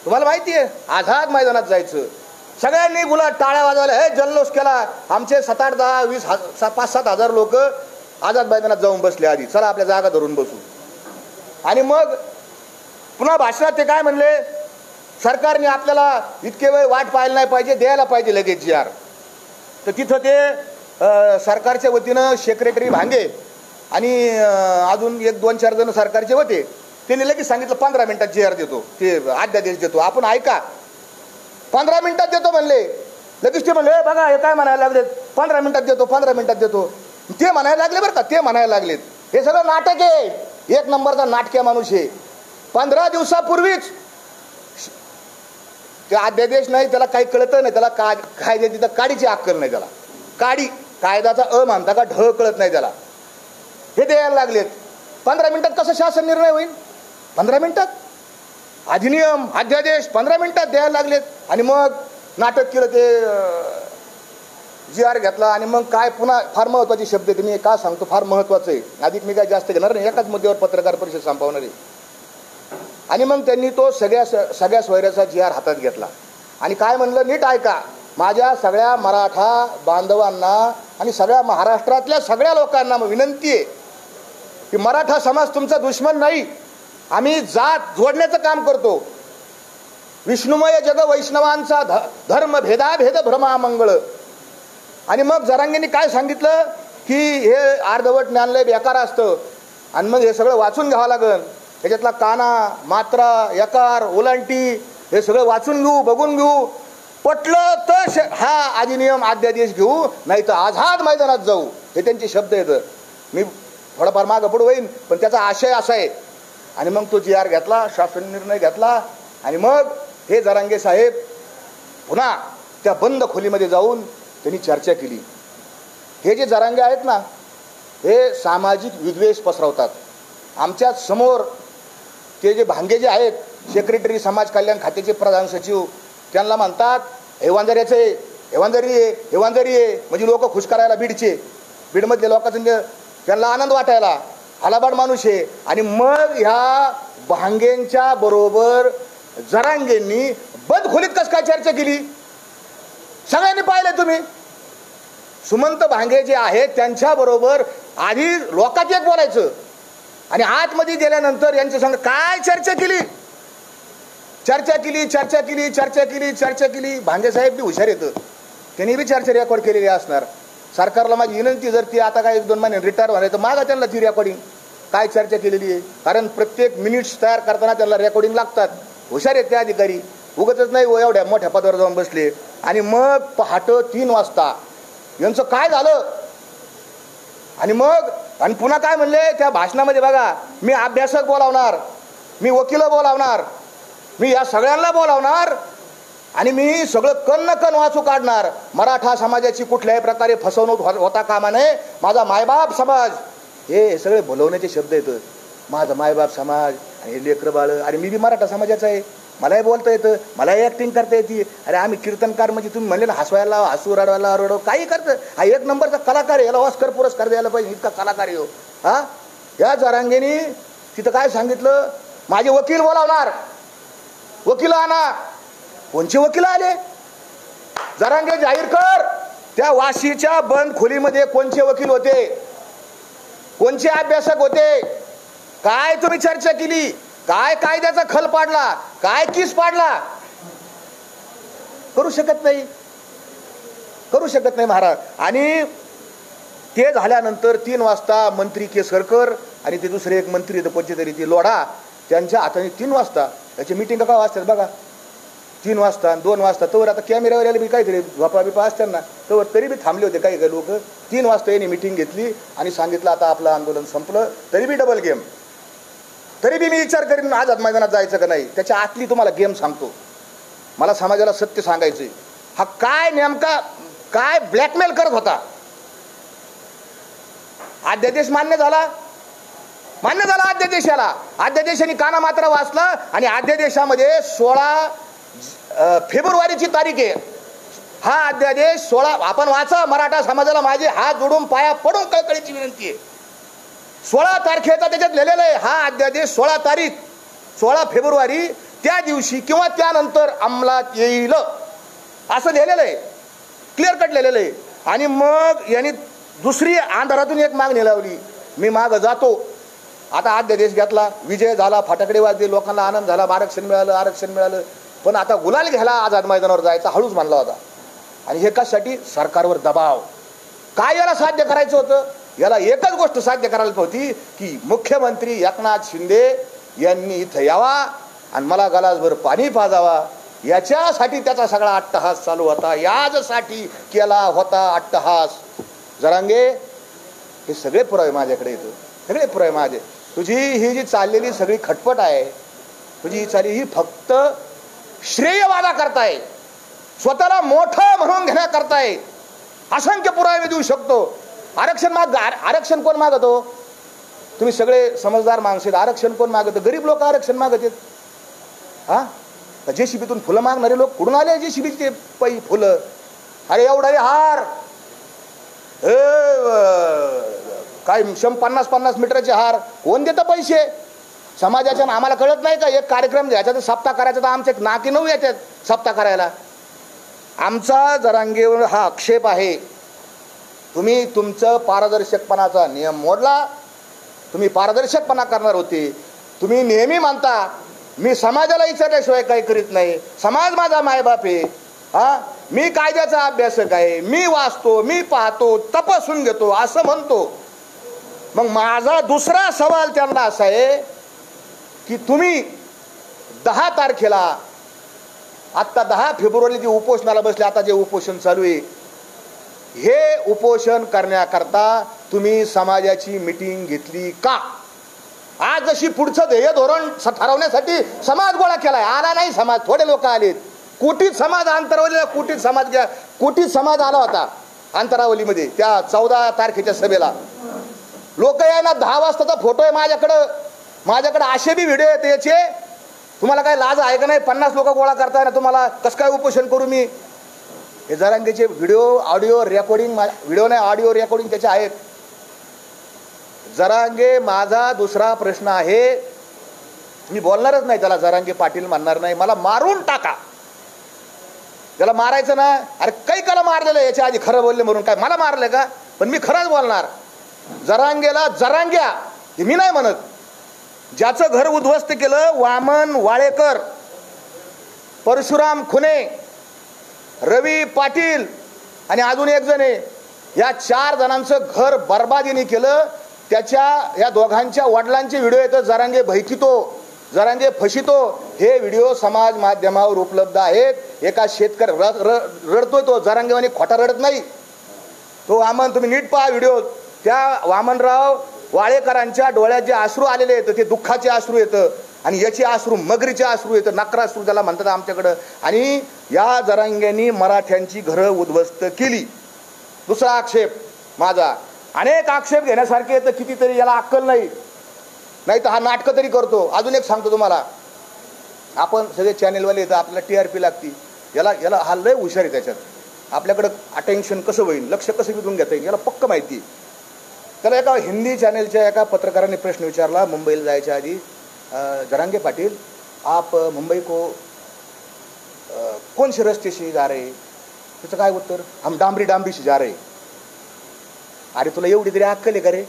S1: तुम्हाला माहिती आहे आझाद मैदानात जायचं. सगळ्यांनी गुलाब टाळ्या वाजवल्या, हे जल्लोष केला. आमचे 7, 8, 10, 20, 5-7 हजार लोक आझाद मैदानात जाऊन बसले. आधी चला आपल्या जागा धरून बसू. आणि मग पुन्हा भाषणात ते काय म्हणले, सरकारने आपल्याला इतके वेळ वाट पाहायला नाही पाहिजे, द्यायला पाहिजे लगेच GR. तर तिथं ते सरकारच्या वतीनं सेक्रेटरी भांगे आणि अजून 1-2-4 जण सरकारचे होते, त्यांनी लगेच सांगितलं 15 मिनिटात GR देतो, ते अध्यादेश देतो. आपण ऐका, 15 मिनिटात देतो म्हणले. लगेच ते म्हणले, बघा हे काय म्हणायला लागलेत, 15 मिनिटात देतो, 15 मिनिटात देतो. ते म्हणायला लागले बरं का, ते म्हणायला लागलेत. हे सगळं नाटक आहे, 1 नंबरचा नाटक्या माणूस आहे. 15 दिवसापूर्वीच ते अध्यादेश नाही, त्याला काही कळत नाही, त्याला कायदे तिथं काडीची अक्कल नाही, त्याला कायद्याचा मानता का ढ कळत नाही त्याला. हे द्यायला लागलेत. 15 मिनिटात कसं शासन निर्णय होईल? 15 मिनिटात अधिनियम अध्यादेश 15 मिनिटात द्यायला लागलेत. आणि मग नाटक केलं, ते GR घेतला. आणि मग काय, पुन्हा फार महत्वाचे शब्द आहेत, मी का सांगतो, फार महत्वाचं आहे. अधिक मी काय जास्त घेणार नाही, एकाच मुद्द्यावर पत्रकार परिषद संपवणार आहे. आणि मग त्यांनी तो सगळ्या सोयऱ्याचा GR हातात घेतला आणि काय म्हणलं, नीट ऐका, माझ्या सगळ्या मराठा बांधवांना आणि सगळ्या महाराष्ट्रातल्या सगळ्या लोकांना विनंती आहे की मराठा समाज तुमचा दुश्मन नाही. आम्ही जात जोडण्याचं काम करतो. विष्णुमय जग वैष्णवांचा धर्म भेदाभेद भ्रमामंगळ. आणि मग जरांगेंनी काय सांगितलं की हे अर्धवट ज्ञानलय बेकार असतं आणि मग हे सगळं वाचून घ्यावं लागेल. त्याच्यातला काना, मात्रा, यकार, ओलांटी हे सगळं वाचून घेऊ, बघून घेऊ. पटलं तर हा अधिनियम अध्यादेश घेऊ, नाही तर आझाद मैदानात जाऊ. हे त्यांचे शब्द आहेत. मी थोडाफार मागं पुढं होईन, पण त्याचा आशय असा आहे. आणि मग तो GR घेतला, शासन निर्णय घेतला. आणि मग हे जरांगे साहेब पुन्हा त्या बंद खोलीमध्ये जाऊन त्यांनी चर्चा केली. हे जे जरांगे आहेत ना, हे सामाजिक विद्वेष पसरवतात. आमच्या समोर ते जे भांगे जे आहेत, सेक्रेटरी समाज कल्याण खात्याचे प्रधान सचिव, त्यांना म्हणतात हेवांजऱ्याचे हेवांजरी आहे, म्हणजे लोक खुश करायला बीडमधल्या लोकांचं त्यांना आनंद वाटायला, हलाबाड माणूस आहे. आणि मग ह्या भांगेंच्या बरोबर जरांगेंनी बंद खोलीत कस काय चर्चा केली, सगळ्यांनी पाहिलं तुम्ही. सुमंत भांगे जे आहेत त्यांच्याबरोबर आधी लोकात एक बोलायचं आणि आतमध्ये गेल्यानंतर यांच्या संग काय चर्चा केली. भांगे साहेब बी हुशार येतं, त्यांनी बी चर्चा रेकॉर्ड केलेली असणार. सरकारला माझी विनंती, जर ती आता काय 1-2 महिने रिटायर होणार तर मागा त्यांना ती रेकॉर्डिंग काय चर्चा केलेली आहे. कारण प्रत्येक मिनिट्स तयार करताना त्यांना रेकॉर्डिंग लागतात. हुशार आहेत ते अधिकारी, उगतच नाही एवढ्या मोठ्या पदावर जाऊन बसले. आणि मग पहाटे 3 वाजता यांचं काय झालं, आणि मग आणि पुन्हा काय म्हणले त्या भाषणामध्ये बघा, मी अभ्यासक बोलावणार, मी वकील बोलावणार, मी या सगळ्यांना बोलावणार आणि मी सगळं कण वाचू काढणार. मराठा समाजाची कुठल्याही प्रकारे फसवणूक होता कामा नये. माझा मायबाप समाज, हे सगळे बोलवण्याचे शब्द येतं. माझा मायबाप समाज आणि लेकरं बाळ. अरे मी बी मराठा समाजाचा आहे, मलाही बोलता येतं, मलाही ॲक्टिंग करता येते. अरे आम्ही कीर्तनकार म्हणजे तुम्ही म्हणले ना हसवायला, हसू रडवायला, रडव काही करतं. हा एक नंबरचा कलाकार आहे, याला ऑस्कर पुरस्कार द्यायला पाहिजे, इतका कलाकार आहे हो. हा या जरांगेनी तिथं काय सांगितलं, माझे वकील बोलावणार, वकील आणा. कोणचे वकील आले? जरांगे जाहीर कर, त्या वाशीच्या बंद खोलीमध्ये कोणचे वकील होते, कोणचे अभ्यासक होते, काय तुम्ही चर्चा केली, काय कायद्याचा खल पाडला, काय किस पाडला? करू शकत नाही, करू शकत नाही महाराज. आणि ते झाल्यानंतर 3 वाजता मंत्री केसरकर आणि ते दुसरे एक मंत्री कोणते तरी ते लोढा, त्यांच्या हाताने 3 वाजता त्याची मीटिंग का वाजतात बघा, 3 वाजता आणि 2 वाजता. तवर आता कॅमेरावर यायला बी काहीतरी झोपा बिपा असतात ना, तवर तरी बी थांबले होते काही काही लोक. 3 वाजता यांनी मीटिंग घेतली आणि सांगितलं आता आपलं आंदोलन संपलं. तरी बी डबल गेम, तरी बी मी विचार करीन आझाद मैदानात जायचं का नाही. त्याच्या आतली तुम्हाला गेम सांगतो, मला समाजाला सत्य सांगायचंय. हा काय नेमका काय ब्लॅकमेल करत होता. अध्यादेश मान्य झाला, मान्य झाला अध्यादेशाला. अध्यादेशाने काना मात्र वाचला आणि अध्यादेशामध्ये 16 फेब्रुवारीची तारीख आहे. हा अध्यादेश 16 आपण वाचा. मराठा समाजाला माझे हात जोडून पाया पडून कळकळीची विनंती आहे. 16 तारखेचा त्याच्यात लिहिलेलं आहे. हा अध्यादेश 16 तारीख 16 फेब्रुवारी त्या दिवशी किंवा त्यानंतर अंमलात येईल असं लिहिलेलं आहे, क्लिअर कट लिहिलेलं आहे. आणि मग यांनी दुसरी अंधारातून एक मागणी लावली, मी माग जातो. आता अध्यादेश घेतला, विजय झाला, फटाकडे वाजले, लोकांना आनंद झाला, आरक्षण मिळालं, आरक्षण मिळालं. पण आता गुलाल घ्यायला आझाद मैदानावर जायचा हळूच मानला होता. आणि हे कशासाठी? सरकारवर दबाव. काय याला साध्य करायचं होतं? याला एकच गोष्ट साध्य करायला होती की मुख्यमंत्री एकनाथ शिंदे यांनी इथं यावा आणि मला गलासभर पाणी पाजावा. याच्यासाठी त्याचा सगळा अट्टहास चालू होता, यासाठी केला होता अट्टहास. जरांगे हे सगळे पुरावे माझ्याकडे येतो, सगळे पुरावे माझे. तुझी ही जी चाललेली सगळी खटपट आहे, तुझी ही चालली ही फक्त श्रेयवादा करताय, स्वतःला मोठं म्हणून घेण्याकरताय. असंख्य पुरावे मी देऊ शकतो. आरक्षण कोण मागतो? तुम्ही सगळे समजदार माणसं आहेत. आरक्षण कोण मागतं? गरीब लोक आरक्षण मागत आहेत. हा जेसीबीतून फुलं मागणारे लोक कुठून आले? जेसीबीचे पै फुलं. अरे एवढा हार, काय 50-50 मीटरचे हार कोण देतं पैसे? समाजाच्या आम्हाला कळत नाही का? एक कार्यक्रम घ्यायचा तर सप्ताह करायचा, तर आमचे नाकी 9 येतात सप्ताह करायला. आमचा जरांगेवर हा आक्षेप आहे. तुम्ही तुमचं पारदर्शकपणाचा नियम मोडला. तुम्ही पारदर्शकपणा करणार होते. तुम्ही नेहमी मानता मी समाजाला विचारल्याशिवाय काही करीत नाही, समाज माझा मायबाप आहे. हा मी कायद्याचा अभ्यासक आहे, मी वाचतो, मी पाहतो, तपासून घेतो असं म्हणतो. मग माझा दुसरा सवाल त्यांना असा आहे की तुम्ही 10 तारखेला आत्ता 10 फेब्रुवारी जे उपोषणाला बसले, आता जे उपोषण चालू आहे, हे उपोषण करण्याकरता तुम्ही समाजाची मीटिंग घेतली का? आज जशी पुढचं ध्येय धोरण ठरवण्यासाठी समाज गोळा केलाय, आला नाही समाज, थोडे लोक आलेत. कोटीत समाज अंतरावलीला, कोटीत समाज आला होता अंतरावलीमध्ये त्या 14 तारखेच्या सभेला. लोक यायला 10 वाजताचा फोटो आहे माझ्याकडे असे बी व्हिडिओ आहेत याचे. तुम्हाला काय लाज आहे का नाही? 50 लोक गोळा करताय ना, तुम्हाला कसं काय उपोषण करू मी? हे जरांगेचे व्हिडिओ, ऑडिओ रेकॉर्डिंग, व्हिडिओ नाही ऑडिओ रेकॉर्डिंग त्याचे आहेत. जरांगे माझा दुसरा प्रश्न आहे, मी बोलणारच नाही त्याला, जरांगे पाटील म्हणणार नाही, मला मारून टाका. त्याला मारायचं ना, अरे काही काला मारलेलं याच्या आधी खरं बोलले म्हणून काय मला मारलं का? पण मी खरंच बोलणार. जरांगेला जरांग्या हे मी नाही म्हणत. ज्याचं घर उद्ध्वस्त केलं, वामन वाळेकर, परशुराम खुने, रवी पाटील आणि अजून एक जण आहे, या 4 जणांचं घर बर्बादीने केलं. त्याच्या या दोघांच्या वडिलांचे व्हिडिओ येतात, जरांगे भयकितो, जरांगे फशितो. हे व्हिडिओ समाज माध्यमावर उपलब्ध आहेत. एका शेतकरी रडतोय, तो जरांगेवानी खोटा रडत नाही. तो वामन तुम्ही नीट पहा व्हिडिओ. त्या वामनराव वाळेकरांच्या डोळ्यात जे अश्रू आलेले येतं ते दुःखाचे अश्रू येतं आणि याचे अश्रू मगरीचे अश्रू येतं, नक्राश्रू ज्याला म्हणतात आमच्याकडं. आणि या जरांग्यांनी मराठ्यांची घरं उद्ध्वस्त केली. दुसरा आक्षेप माझा, अनेक आक्षेप घेण्यासारखे येतं, कितीतरी याला अक्कल नाही, नाही तर हा नाटकं तरी करतो. अजून एक सांगतो तुम्हाला, आपण सगळे चॅनेलवाले येतं, आपल्याला TRP लागती, याला याला हा लय हुशार आहे त्याच्यात. आपल्याकडं अटेन्शन कसं होईल, लक्ष कसं विधून घेता येईल याला पक्क माहिती. त्याला एका हिंदी चॅनेलच्या एका पत्रकाराने प्रश्न विचारला मुंबईला जायच्या आधी, जरांगे पाटील आप मुंबई को कौन से रस्ते से जा रहे? त्याचं काय उत्तर, हम डांबरी डांबरी से जा रहे. अरे तुला एवढी तरी अक्कल आहे का रे?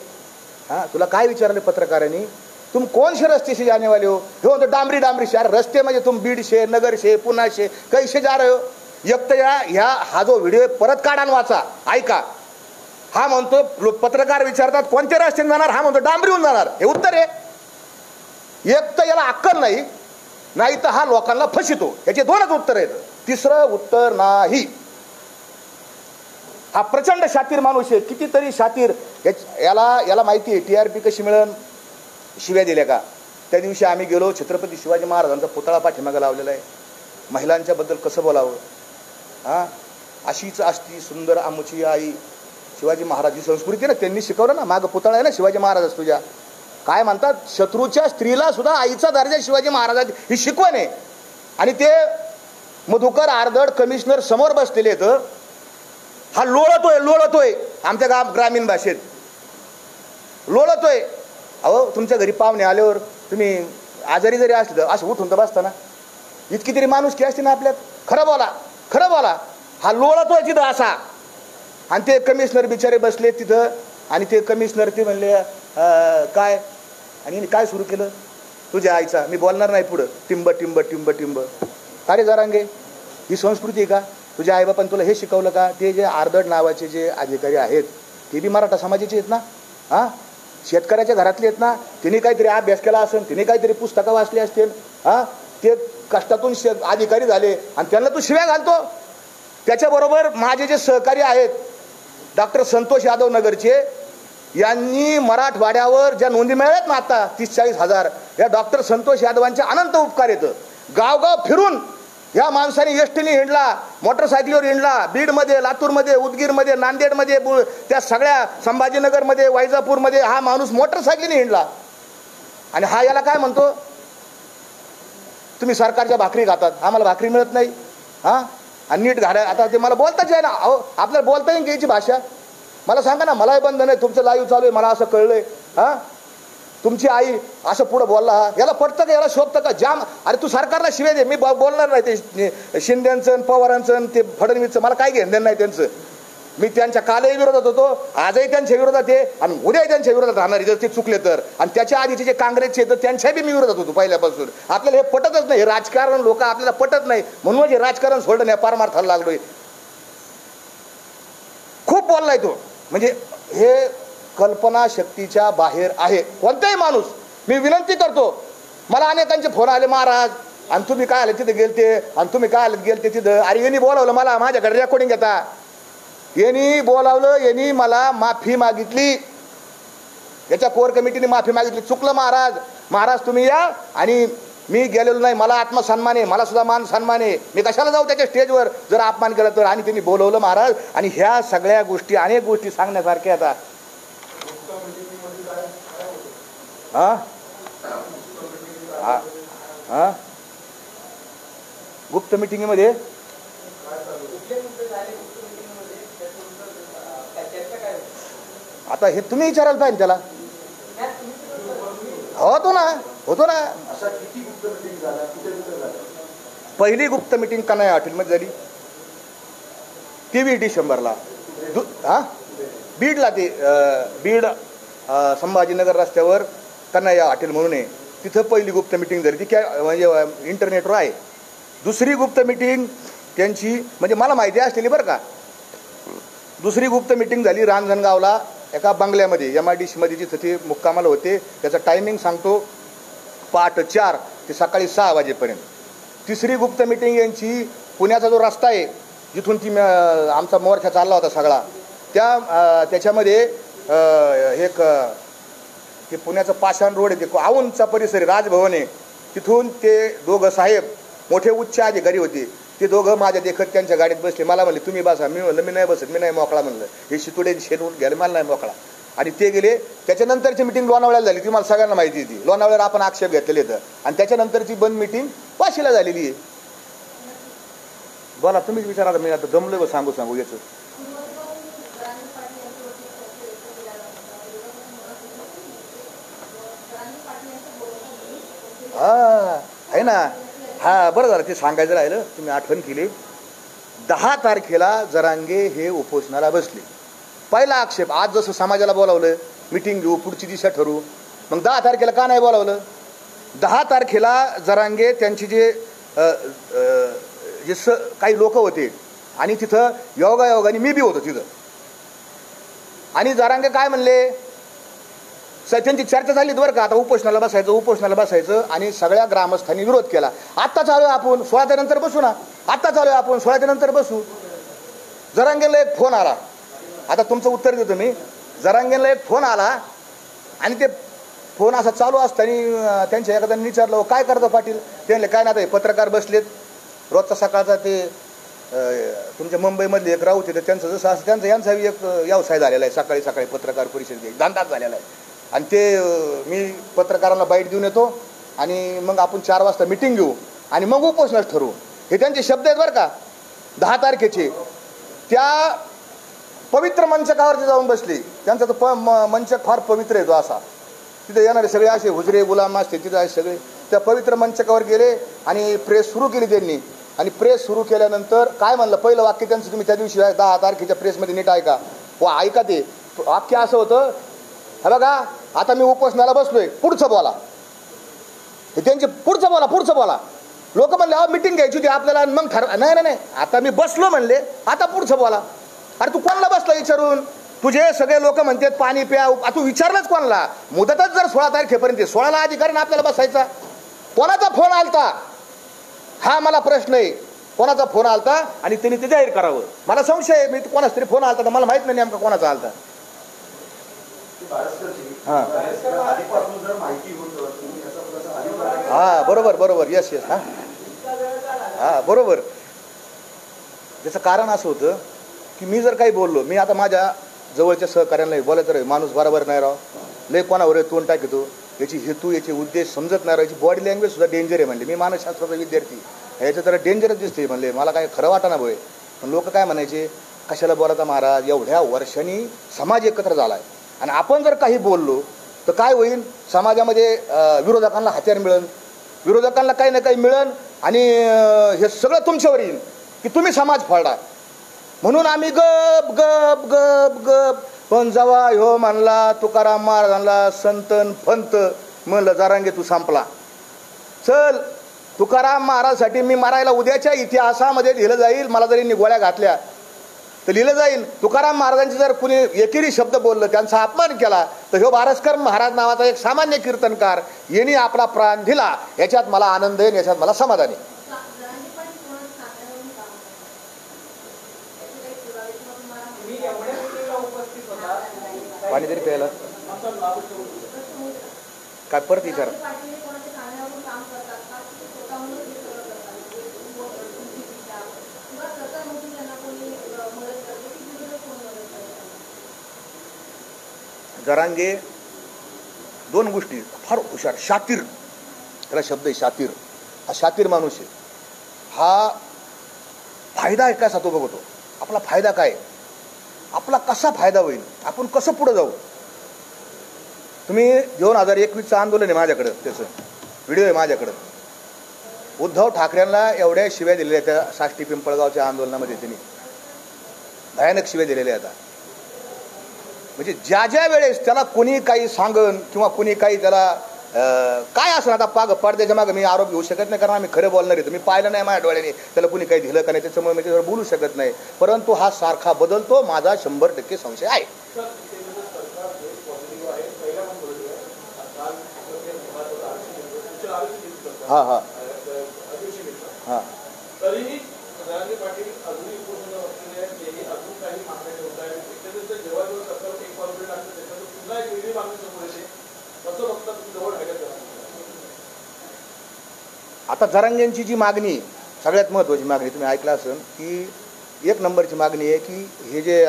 S1: हाँ, तुला काय विचारले पत्रकारांनी, तुम कौन से रस्ते से जाने वाले हो? हो तो डांबरी डांबरी से. अरे रस्ते म्हणजे तुम बीड से, नगर से, पुणे से, कैसे जा रहे हो? एक तर ह्या हा जो व्हिडिओ परत काढा आणि वाचा, ऐका. हा म्हणतो, पत्रकार विचारतात कोणत्या रस्त्याने जाणार, हा म्हणतो डांबरीहून जाणार. हे उत्तर आहे. एक तर याला अक्कल नाही, नाही तर हा लोकांना फसितो. याचे दोनच उत्तर आहेत, तिसरं उत्तर नाही. हा प्रचंड शातीर माणूस आहे, कितीतरी शातीर. याला माहिती आहे TRP कशी मिळेल, शिव्या दिल्या का. त्या दिवशी आम्ही गेलो, छत्रपती शिवाजी महाराजांचा पुतळा पाठीमागे लावलेला आहे, महिलांच्या बद्दल कसं बोलावं, हां अशीच असती सुंदर आमची आई. शिवाजी महाराज ही संस्कृती ना, त्यांनी शिकवलं ना, मागं पुतळा आहे ना शिवाजी महाराज तुझ्या. काय म्हणतात, शत्रूच्या स्त्रीला सुद्धा आईचा दर्जा शिवाजी महाराजांची ही शिकवण आहे. आणि ते मधुकर आर्दड कमिशनर समोर बसलेले आहेत, हा लोळतोय आमच्या ग्रामीण भाषेत लोळतोय. अहो तुमच्या घरी पाहुणे आल्यावर तुम्ही आजारी जरी असले तर असं उठून तर बसताना, इतकी तरी माणुसकी असते ना आपल्यात. खरं बोला. हा लोळतोय तिथं असा. आणि ते कमिशनर बिचारे बसले तिथं, आणि ते कमिशनर ते म्हणले काय, आणि काय सुरू केलं, तुझ्या आईचा, मी बोलणार नाही पुढं, टिंब टिंब टिंब टिंब. अरे जरांगे, ही संस्कृती आहे का? तुझ्या आईबापान तुला हे शिकवलं का? ते जे आर्दड नावाचे जे अधिकारी आहेत ते बी मराठा समाजाचे आहेत ना, हां शेतकऱ्याच्या घरातले आहेत ना, तिने काहीतरी अभ्यास केला असेल, तिने काहीतरी पुस्तकं वाचली असतील, हां ते कष्टातून अधिकारी झाले आणि त्यांना तू शिव्या घालतो. त्याच्याबरोबर माझे जे सहकारी आहेत डॉक्टर संतोष यादव नगरचे, यांनी मराठवाड्यावर ज्या नोंदी मिळाल्यात ना आता 30-40 हजार, या डॉक्टर संतोष यादवांचे अनंत उपकार येतं. गावगाव फिरून या माणसाने एसटीने हिंडला, मोटरसायकलीवर हिंडला, बीडमध्ये, लातूरमध्ये, उदगीरमध्ये, नांदेडमध्ये, त्या सगळ्या संभाजीनगरमध्ये, वैजापूरमध्ये हा माणूस मोटरसायकलीने हिंडला. आणि हा याला काय म्हणतो, तुम्ही सरकारच्या भाकरी खातात, आम्हाला भाकरी मिळत नाही, हां आणि नीट घाला. आता ते मला बोलताच आहे ना, अहो आपल्याला बोलता येईल घ्यायची भाषा. मला सांगा ना, मलाही बंद नाही, तुमचं लाईव्ह चालू आहे, मला असं कळलंय, हां तुमची आई असं पुढं बोलला, याला पटतं का, याला शोभतं का? जाम. अरे तू सरकारला शिवे दे, मी बोलणार नाही ते शिंदेचं, पवारांचं, ते फडणवीसचं, मला काय घेणं नाही त्यांचं. मी त्यांच्या कालही विरोधात होतो, आजही त्यांच्या विरोधात आहे आणि उद्याही त्यांच्या विरोधात राहणार जर ते चुकले तर. आणि त्याच्या आधीचे जे काँग्रेसचे तर त्यांच्या बी मी विरोधात होतो पहिल्यापासून. आपल्याला हे पटतच नाही, हे राजकारण लोक आपल्याला पटत नाही, म्हणून हे राजकारण सोडलं नाही, पारमार्थाला लागलोय. खूप बोललाय तो, म्हणजे हे कल्पना शक्तीच्या बाहेर आहे कोणताही माणूस. मी विनंती करतो, मला अनेकांचे फोन आले, महाराज आणि तुम्ही काय आले तिथे गेलते, आणि तुम्ही काय आले गेलते तिथं. अरे यांनी बोलावलं मला, माझ्याकडे रेकॉर्डिंग घेता, यांनी बोलावलं, यांनी मला माफी मागितली, याच्या कोर कमिटीने माफी मागितली. चुकलं महाराज तुम्ही या. आणि मी गेलेलो नाही, मला आत्मसन्मान आहे, मला सुद्धा मान सन्मान आहे, मी कशाला जाऊ त्याच्या स्टेजवर जर अपमान केला तर. आणि त्यांनी बोलवलं महाराज. आणि ह्या सगळ्या गोष्टी, अनेक गोष्टी सांगण्यासारख्या आता. गुप्त मिटिंगमध्ये आता हे तुम्ही विचारायला पाहिजे त्याला. होतो ना. पहिली गुप्त मिटिंग कन्हैया हॉटेलमध्ये झाली 23 डिसेंबरला. बीडला, ते बीड संभाजीनगर रस्त्यावर कन्हैया हॉटेल म्हणून आहे, तिथं पहिली गुप्त मिटिंग झाली. ती काय म्हणजे इंटरनेटवर आहे. दुसरी गुप्त मिटिंग त्यांची म्हणजे मला माहिती असलेली बरं का. दुसरी गुप्त मिटिंग झाली रांजणगावला एका बंगल्यामध्ये, MIDC मध्ये, जिथं ते मुक्कामाला होते. त्याचं टायमिंग सांगतो, पहाटे 4 ते सकाळी 6 वाजेपर्यंत. तिसरी गुप्त मिटिंग यांची पुण्याचा जो रस्ता आहे जिथून ती आमचा मोर्चा चालला होता सगळा, त्याच्यामध्ये एक ते पुण्याचं पाषाण रोड आहे, ते औंधचा परिसर आहे, राजभवन आहे, तिथून ते दोघं साहेब मोठे उच्च अधिकारी होते, ते दोघं माझ्या देखत त्यांच्या गाडीत बसले. मला म्हणले तुम्ही बसा. मी म्हणलं मी नाही बसत, मी नाही मोकळा म्हणलं, हे शितुडे शेणून घ्यायला मला नाही मोकळा. आणि ते गेले. त्याच्यानंतरची मिटिंग लोणावळ्याला झाली, ती मला सगळ्यांना माहिती होती. लोणावळ्यावर आपण आक्षेप घेतलेले होतं आणि त्याच्यानंतरची बंद मिटिंग वाशीला झालेली आहे. बोला तुम्हीच विचारा, मी आता जमलं सांगू याचं. हा आहे ना, हा बरं झालं ते सांगायचं राहिलं, तुम्ही आठवण केली. 10 तारखेला जरांगे हे उपोषणाला बसले. पहिला आक्षेप, आज जसं समाजाला बोलावलं मिटिंग घेऊ पुढची दिशा ठरवू, मग 10 तारखेला का नाही बोलावलं? 10 तारखेला जरांगे त्यांची जे काही लोक होते आणि तिथं योगायोगाने मी बी होतो तिथं, आणि जरांगे काय म्हणले, त्यांची चर्चा झाली बरं का, आता उपोषणाला बसायचं आणि सगळ्या ग्रामस्थांनी विरोध केला. आत्ता चालू आहे आपण 16च्या नंतर बसू ना, आत्ता चालू आहे आपण 16च्या नंतर बसू. जरांगेला एक फोन आला, आता तुमचं उत्तर देतो मी. जरांगेला एक फोन आला आणि ते फोन असा चालू असताना त्यांच्या एखाद्याने विचारलं काय करतो पाटील? ते म्हणले काय ना, आता पत्रकार बसलेत, रोजचा सकाळचा ते तुमच्या मुंबईमधले एक राऊत आहे, त्यांचं जसं असं त्यांचा यांचा एक व्यवसाय झालेला आहे, सकाळी सकाळी पत्रकार परिषद धंदाच झालेला आहे. आणि ते मी पत्रकारांना बाईट देऊन येतो आणि मग आपण 4 वाजता मिटिंग घेऊ आणि मग उपोषणास ठरवू. हे त्यांचे शब्द आहेत बरं का. 10 तारखेचे त्या पवित्र मंचकावरती जाऊन बसले. त्यांचा तो मंचक फार पवित्र आहे तो असा, तिथे येणारे सगळे असे हुजरे गुलाम असते तिथे असे सगळे त्या पवित्र मंचकावर गेले आणि प्रेस सुरू केली त्यांनी. आणि प्रेस सुरू केल्यानंतर काय म्हणलं, पहिलं वाक्य त्यांचं तुम्ही त्या दिवशी 10 तारखेच्या प्रेसमध्ये नीट ऐका, ऐका. ते वाक्य असं होतं, हे बघा आता मी उपोषणाला बसलोय, पुढचं बोला. हे त्यांचे पुढचं बोला. लोक म्हणले अहो मिटिंग घ्यायची होती आपल्याला, मग नाही आता मी बसलो म्हणले, आता पुढचं बोला. अरे तू कोणाला बसला विचारून? तुझे सगळे लोक म्हणतात पाणी प्या, तू विचारलंच कोणाला? मुदतच जर 16 तारखेपर्यंत, 16ला अधिकारी ना आपल्याला बसायचा. कोणाचा फोन आलता हा मला प्रश्न आहे, कोणाचा फोन आलता आणि त्यांनी ते जाहीर करावं. मला संशय आहे, मी कोणाचा तरी फोन आलता तर मला माहित नाही नेमका कोणाचा आलता. हा बरोबर यस हा बरोबर. त्याचं कारण असं होतं की मी जर काही बोललो, मी आता माझ्या जवळच्या सहकार्यांना बोलायचं रे माणूस बरोबर नाही राव, लय कोणावर तोंड टाकतो, याची हेतू याचे उद्देश समजत नाही राव, याची बॉडी लँग्वेज सुद्धा डेंजर आहे म्हणले. मी मानसशास्त्राचा विद्यार्थी, याचं जरा डेंजरच दिसते म्हणले, मला काय खरं वाटाना भोय. पण लोक काय म्हणायचे, कशाला बोलायचा महाराज, एवढ्या वर्षांनी समाज एकत्र झाला आहे आणि आपण जर काही बोललो तर काय होईल, समाजामध्ये विरोधकांना हत्यार मिळेल, विरोधकांना काही ना काही मिळेल आणि हे सगळं तुमच्यावर येईल की तुम्ही समाज फोडा. म्हणून आम्ही गप गप गप गप. पण जेव्हा ह्यो म्हणला तुकाराम महाराजांना संतन फंत, म्हणलं जरांगे तू संपला. चल तुकाराम महाराजसाठी मी मरायला उद्याच्या इतिहासामध्ये लिहिलं जाईल. मला जरी गोळ्या घातल्या तर लिहिलं जाईल, तुकाराम महाराजांचे जर कुणी एकेरी शब्द बोललं, त्यांचा अपमान केला, तर ह्यो भारस्कर महाराज नावाचा एक सामान्य कीर्तनकार यांनी आपला प्राण दिला. याच्यात मला आनंद आहे, याच्यात मला समाधान आहे. पाणी तरी प्यायला काय परत विचार. जरांगे 2 गोष्टी फार हुशार, शातीर, त्याला शब्द आहे शातीर. हा शातीर माणूस आहे. हा फायदा आहे का तो बघतो, आपला फायदा काय, आपला कसा फायदा होईल, आपण कसं पुढे जाऊ. तुम्ही 2021चं आंदोलन आहे माझ्याकडं, त्याचं व्हिडिओ आहे माझ्याकडं. उद्धव ठाकरेंना एवढ्या शिव्या दिलेल्या त्या साष्टी पिंपळगावच्या आंदोलनामध्ये त्यांनी भयानक शिव्या दिलेल्या आता. म्हणजे ज्या वेळेस त्याला कोणी काही सांगन किंवा कोणी काही त्याला काय असं, आता पडद्याच्या मागं मी आरोप घेऊ शकत नाही, कारण आम्ही खरं बोलणार आहे. मी पाहिलं नाही माझ्या डोळ्याने त्याला कोणी काही दिलं का नाही, त्याच्यामुळे मी त्याच्यावर बोलू शकत नाही. परंतु हा सारखा बदलतो, माझा 100% संशय आहे. हा हा हा आता जरांगेंची जी मागणी, सगळ्यात महत्त्वाची मागणी तुम्ही ऐकलं असेल की 1 नंबरची मागणी आहे की हे जे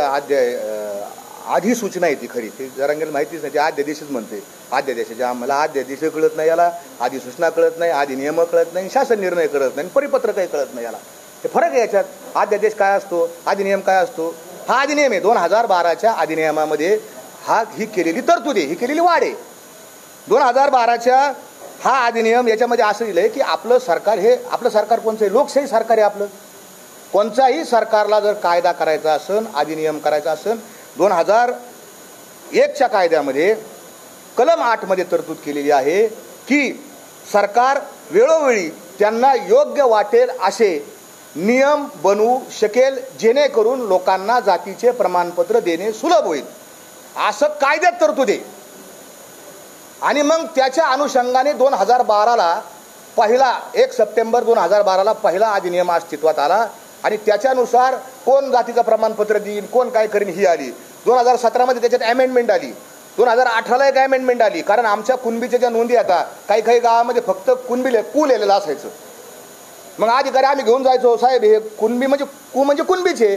S1: आधी सूचना आहे ती खरी, ते जरांगेला माहितीच नाही, ते अध्यादेशच म्हणते. अध्यादेशाचे आम्हाला अध्यादेश कळत नाही, याला अधिसूचना कळत नाही, अधिनियम कळत नाही, शासन निर्णय कळत नाही, परिपत्र काही कळत नाही. याला ते फरक आहे याच्यात. अध्यादेश काय असतो, अधिनियम काय असतो. हा अधिनियम आहे 2012च्या अधिनियमामध्ये ही केलेली तरतूद आहे, ही केलेली वाढ आहे 2012च्या. हा अधिनियम याच्यामध्ये असं दिलंय की आपलं सरकार हे आपलं सरकार कोणचं आहे, लोकशाही सरकार आहे आपलं. कोणत्याही सरकारला जर कायदा करायचा असेल, अधिनियम करायचा असेल, 2001च्या कायद्यामध्ये कलम 8 मध्ये तरतूद केलेली आहे की सरकार वेळोवेळी त्यांना योग्य वाटेल असे नियम बनवू शकेल, जेणेकरून लोकांना जातीचे प्रमाणपत्र देणे सुलभ होईल, असं कायद्यात तरतूद आहे. आणि मग त्याच्या अनुषंगाने 2012ला पहिला 1 सप्टेंबर 2012ला पहिला अधिनियम अस्तित्वात आला आणि त्याच्यानुसार कोण जातीचं प्रमाणपत्र देईल, कोण काय करीन ही आली. 2017मध्ये त्याच्यात अमेंडमेंट आली. 2018ला एक अमेंडमेंट आली, कारण आमच्या कुणबीच्या ज्या नोंदी आता काही काही गावामध्ये फक्त कुणबी कू लिहिलेलं असायचं. मग अधिकारी आम्ही घेऊन जायचो, साहेब हे कुणबी म्हणजे कुणबीचे.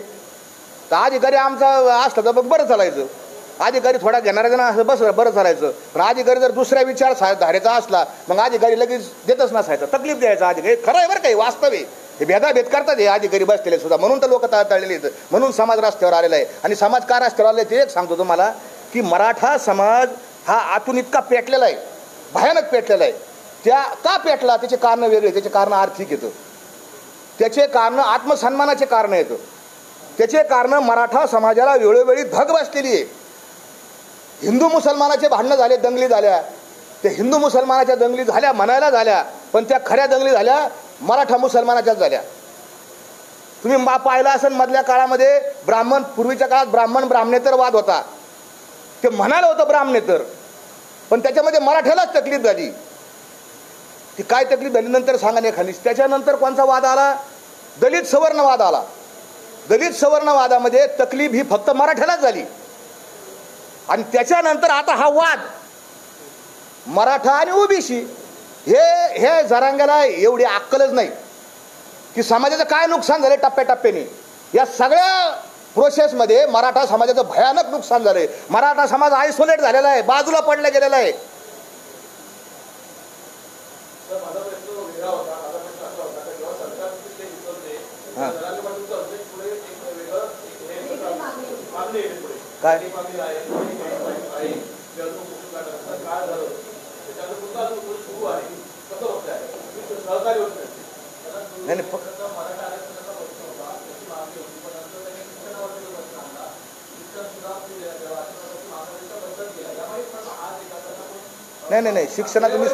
S1: तर अधिकारी आमचा असला तर बरं चालायचं, अधिकारी थोडा घेणारा जण असं बस बरं चालायचं. पण अधिकारी जर दुसऱ्या विचारधारेचा असला मग अधिकारी लगेच देतच नसायचं, तकलीफ द्यायचा अधिकारी. खरं आहे बरं काही, वास्तव आहे, हे भेदाभेद करतात हे अधिकारी बसलेले सुद्धा. म्हणून तर लोक तळलेले आहेत, म्हणून समाज रस्त्यावर आलेला आहे. आणि समाज का रस्त्यावर आलेला आहे ते एक सांगतो तुम्हाला की मराठा समाज हा आतून इतका पेटलेला आहे, भयानक पेटलेला आहे. त्या का पेटला त्याचे कारण वेगळे, त्याचे कारण आर्थिक येतं, त्याचे कारण आत्मसन्मानाचे कारण येतं, त्याचे कारण मराठा समाजाला वेळोवेळी धग बसलेली आहे. हिंदू मुसलमानाचे भांडणं झाले, दंगली झाल्या, ते हिंदू मुसलमानाच्या दंगली झाल्या म्हणायला झाल्या, पण त्या खऱ्या दंगली झाल्या मराठा मुसलमानाच्याच झाल्या. तुम्ही पाहिला असेल मधल्या काळामध्ये ब्राह्मण, पूर्वीच्या काळात ब्राह्मण ब्राह्मणेतर वाद होता, ते म्हणायला होतं ब्राह्मणेतर, पण त्याच्यामध्ये मराठ्यालाच तकलीफ झाली. ती काय तकलीफ झाली नंतर सांगा नाही खाली. त्याच्यानंतर कोणचा वाद आला, दलित सवर्ण वाद आला. दलित सवर्ण वादामध्ये तकलीफ ही फक्त मराठ्यालाच झाली. आणि त्याच्यानंतर आता हा वाद मराठा आणि ओबीसी, हे जरांगेला एवढी अक्कलच नाही की समाजाचं काय नुकसान झालं टप्प्याटप्प्याने. या सगळ्या प्रोसेसमध्ये मराठा समाजाचं भयानक नुकसान झालंय. मराठा समाज आयसोलेट झालेला आहे, बाजूला पडला गेलेला आहे. काय नाही शिक्षणाचं मी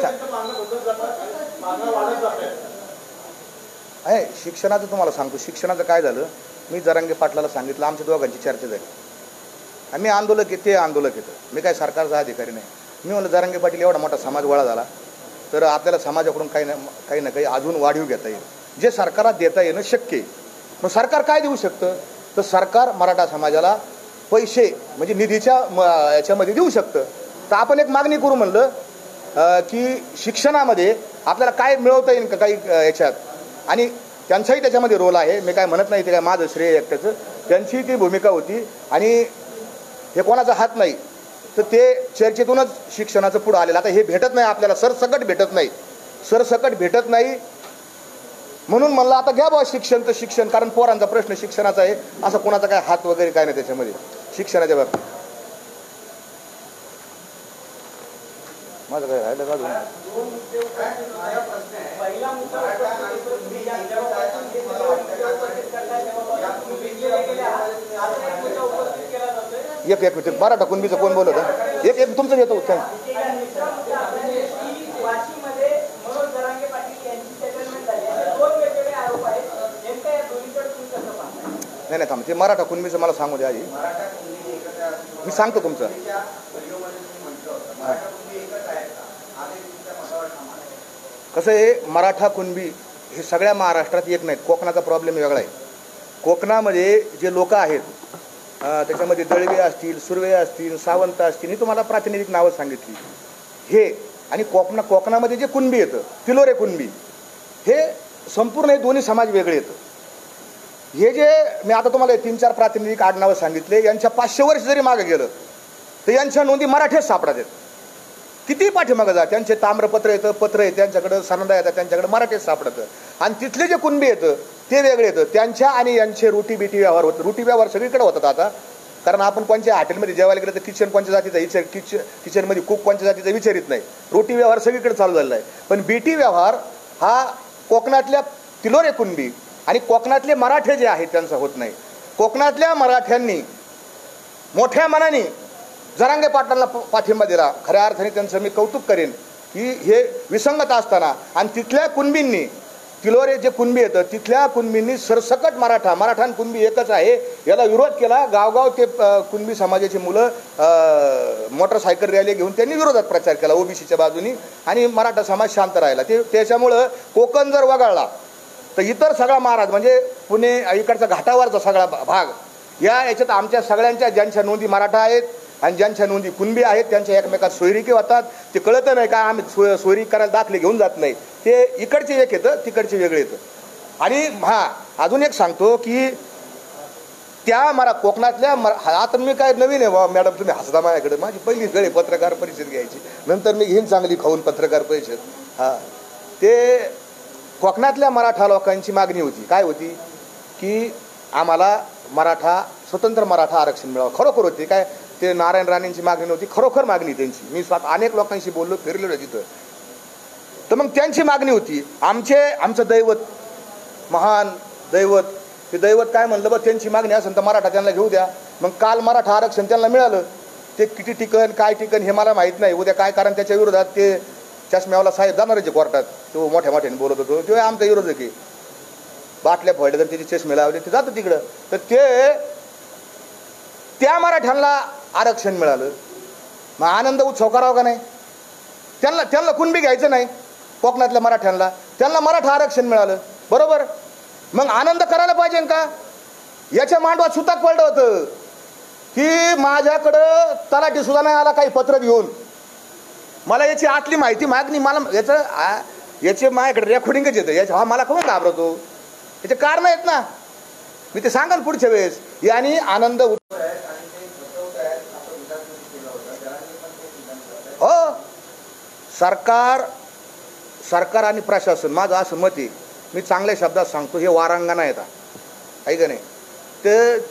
S1: आहे, शिक्षणाचं तुम्हाला सांगतो. शिक्षणाचं काय झालं, मी जरांगे पाटलाला सांगितलं, आमच्या दोघांची चर्चा झाली. आम्ही आंदोलक आहे, ते आंदोलक येतं, मी काय सरकारचा अधिकारी नाही. मी म्हणलं जरांगे पाटील एवढा मोठा समाज गोळा झाला तर आपल्याला समाजाकडून काही ना काही अजून वाढीव घेता येईल, जे सरकारात देता येणं शक्य आहे. मग सरकार काय देऊ शकतं, तर सरकार मराठा समाजाला पैसे म्हणजे निधीच्या याच्यामध्ये देऊ शकतं. तर आपण एक मागणी करू म्हणलं की शिक्षणामध्ये आपल्याला काय मिळवता येईल का काही याच्यात, आणि त्यांचाही त्याच्यामध्ये रोल आहे. मी काय म्हणत नाही ते काय माझं श्रेय एकट्याचं, त्यांची ती भूमिका होती. आणि हे कोणाचा हात नाही, तर ते चर्चेतूनच शिक्षणाचं पुढं आलेलं. आता हे भेटत नाही आपल्याला, सरसकट भेटत नाही. म्हणून म्हणलं आता घ्या बाबा शिक्षण, तर शिक्षण, कारण पोरांचा प्रश्न शिक्षणाचा आहे, असं कोणाचा काय हात वगैरे काय नाही त्याच्यामध्ये शिक्षणाच्या बाबतीत. माझं काय राहिलं का अजून? एक मराठा कुणबीचं कोण बोलत, एक तुमचं घेतो उत्तर. नाही थांब, ते मराठा कुणबीचं मला सांगू द्या आधी, मी सांगतो तुमचं. कसं आहे, मराठा कुणबी हे सगळ्या महाराष्ट्रात एक नाहीत. कोकणाचा प्रॉब्लेम वेगळा आहे. कोकणामध्ये जे लोक आहेत त्याच्यामध्ये दळवे असतील, सुर्वे असतील, सावंत असतील, ही तुम्हाला प्रातिनिधिक नावं सांगितली. हे आणि कोकणामध्ये जे कुणबी येतं, तिलोरे कुणबी, हे संपूर्ण हे दोन्ही समाज वेगळे येतं. हे जे मी आता तुम्हाला 3-4 प्रातिनिधिक आडनावं सांगितले, यांच्या 500 वर्ष जरी मागे गेलं तर यांच्या नोंदी मराठीच सापडतात. किती पाठीमागं जा, त्यांचे ताम्रपत्र येतं, पत्र आहे त्यांच्याकडं, सनदा येतात त्यांच्याकडे, मराठीच सापडतं. आणि तिथले जे कुणबी येतं ते वेगळे येतं. त्यांच्या आणि यांचे रोटी बिटी व्यवहार होतं. रोटी व्यवहार सगळीकडे होतात आता, कारण आपण कोणत्या हॉटेलमध्ये जेवायला गेलं तर किचन कोणत्या जातीचा किचनमध्ये कुक कोणत्या जातीचा विचारित नाही. रोटी व्यवहार सगळीकडे चालू झालेला आहे. पण बीटी व्यवहार हा कोकणातल्या तिलोरे कुणबी आणि कोकणातले मराठे जे आहेत त्यांचा होत नाही. कोकणातल्या मराठ्यांनी मोठ्या मनाने जरांगे पाटलांना पाठिंबा दिला. खऱ्या अर्थाने त्यांचं मी कौतुक करेन की हे विसंगत असताना आणि तिथल्या कुणबींनी, तिलोरे जे कुणबी येतं तिथल्या कुणबींनी सरसकट मराठा आणि कुणबी एकच आहे याला विरोध केला. गावगाव ते कुणबी समाजाची मुलं मोटरसायकल रॅली घेऊन त्यांनी विरोधात प्रचार केला ओबीसीच्या बाजूनी आणि मराठा समाज शांत राहिला. त्याच्यामुळं कोकण जर वगळला तर इतर सगळा महाराज म्हणजे पुणे इकडचा घाटावरचा सगळा भाग याच्यात आमच्या सगळ्यांच्या ज्यांच्या नोंदी मराठा आहेत आणि ज्यांच्या नोंदी कुणबी आहेत त्यांच्या एकमेकात सोयरिकी होतात. ते कळतं नाही का आम्ही सोयरी करायला दाखले घेऊन जात नाही. ते इकडचे एक येतं, तिकडचे वेगळे येतं. आणि अजून एक सांगतो की त्या कोकणातल्या आता मी काय नवीन आहे मॅडम, तुम्ही हसता माझ्याकडे. माझी पहिलीच वेळ पत्रकार परिषद घ्यायची, नंतर मी घेईन चांगली खाऊन पत्रकार परिषद. ते कोकणातल्या मराठा लोकांची मागणी होती. काय होती की आम्हाला स्वतंत्र मराठा आरक्षण मिळावं. खरोखर होती काय, ते नारायण राणेंची मागणी नव्हती, खरोखर मागणी त्यांची. मी स्वतः अनेक लोकांशी बोललो, फिरलेलो तिथं. तर मग त्यांची मागणी होती आमचं दैवत, महान दैवत, ते दैवत काय म्हणलं बघ, त्यांची मागणी असेल तर मराठा त्यांना घेऊ द्या. मग काल मराठा आरक्षण त्यांना मिळालं. ते किती टिकन काय टिकन हे मला माहीत नाही उद्या काय, कारण त्याच्या विरोधात ते चष्म्यावाला साहेब जाणार आहे कोर्टात. तो मोठ्या मोठ्याने बोलत होतो, तो आमचा विरोधक आहे. बाटल्या फोडल्या तर त्याचे चष्मे लावले ते जातं तिकडं. तर त्या मराठ्यांना आरक्षण मिळालं. मग आनंद उत्सव करावा का नाही? त्यांना कुणबी घ्यायचं नाही. कोकणातल्या मराठ्यांना त्यांना मराठा आरक्षण मिळालं, बरोबर. मग आनंद करायला पाहिजे का? याच्या मांडवात सुताक पडलं होतं की माझ्याकडं तलाठी सुद्धा नाही आला काही पत्र घेऊन. मला याची आतली माहिती मागणी, मला याचे माझ्याकडे रेकॉर्डिंगच येतं याच्या. मला कोण घाबरतो? याचे कारण आहेत ना, मी ते सांगाल पुढच्या वेळेस. याने आनंद हो, सरकार आणि प्रशासन, माझं असं मत आहे, मी चांगल्या शब्दात सांगतो, हे वारांगणा येतात आहे का नाही.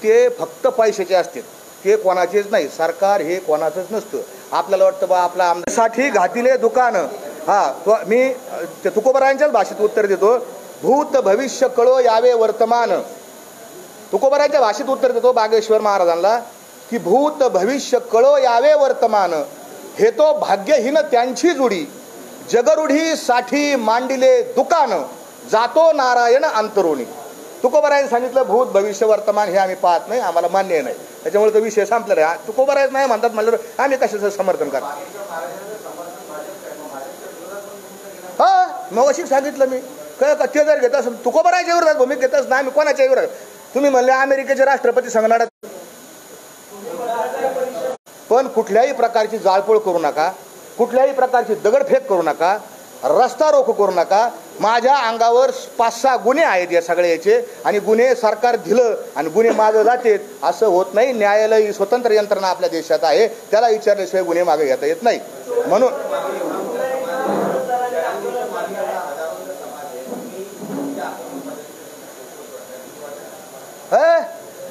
S1: ते फक्त पैशाचे असतात, ते कोणाचेच नाही. सरकार हे कोणाचंच नसतं. आपल्याला वाटतं बा आपल्या आमच्यासाठी घातिले दुकानं. मी ते तुकोबरायांच्याच भाषेत उत्तर देतो. भूत भविष्य कळो यावे वर्तमान. तुकोबरायांच्या भाषेत उत्तर देतो बागेश्वर महाराजांना की भूत भविष्य कळो यावे वर्तमान, हे तो भाग्यहीन त्यांची जुडी, जगरूढी साठी मांडिले दुकान, जातो नारायण अंतरोणी. तुकोबरायांनी सांगितलं भूत भविष्य वर्तमान हे आम्ही पाहत नाही, आम्हाला मान्य नाही. त्याच्यामुळे तो विषय संपला रे. तुकोबराय नाही म्हणतात म्हणल्यावर आम्ही कशाचं समर्थन करतो? मग अशी सांगितलं मी काय ते जर घेत असेल तुकोबरायच्या विरोधात भूमिका घेतच नाही, आम्ही कोणाच्या विरोधात. तुम्ही म्हणले अमेरिकेचे राष्ट्रपती संगणात, पण कुठल्याही प्रकारची जाळपोळ करू नका, कुठल्याही प्रकारची दगडफेक करू नका, रस्ता रोको करू नका. माझ्या अंगावर 5-6 गुन्हे आहेत या सगळ्याचे, आणि गुन्हे सरकार दिलं आणि गुन्हे मागे जातेत असं होत नाही. न्यायालय स्वतंत्र यंत्रणा आपल्या देशात आहे, त्याला विचारल्याशिवाय गुन्हे मागे घेता येत नाही. म्हणून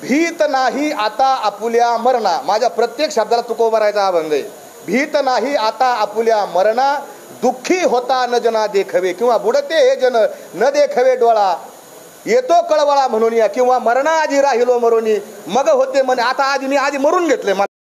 S1: भीत नाही आता आपुल्या मरणा. माझ्या प्रत्येक शब्दाला तुकोबरायचा अभंग आहे. भीत नाही आता आपुल्या मरणा, दुःखी होता न जना देखवे, किंवा बुडते हे जन न देखवे डोळा, येतो कळवळा म्हणून या, किंवा मरणा आधी राहिलो मरोनी मग होते म्हणे. आता आधी मी मरून घेतले.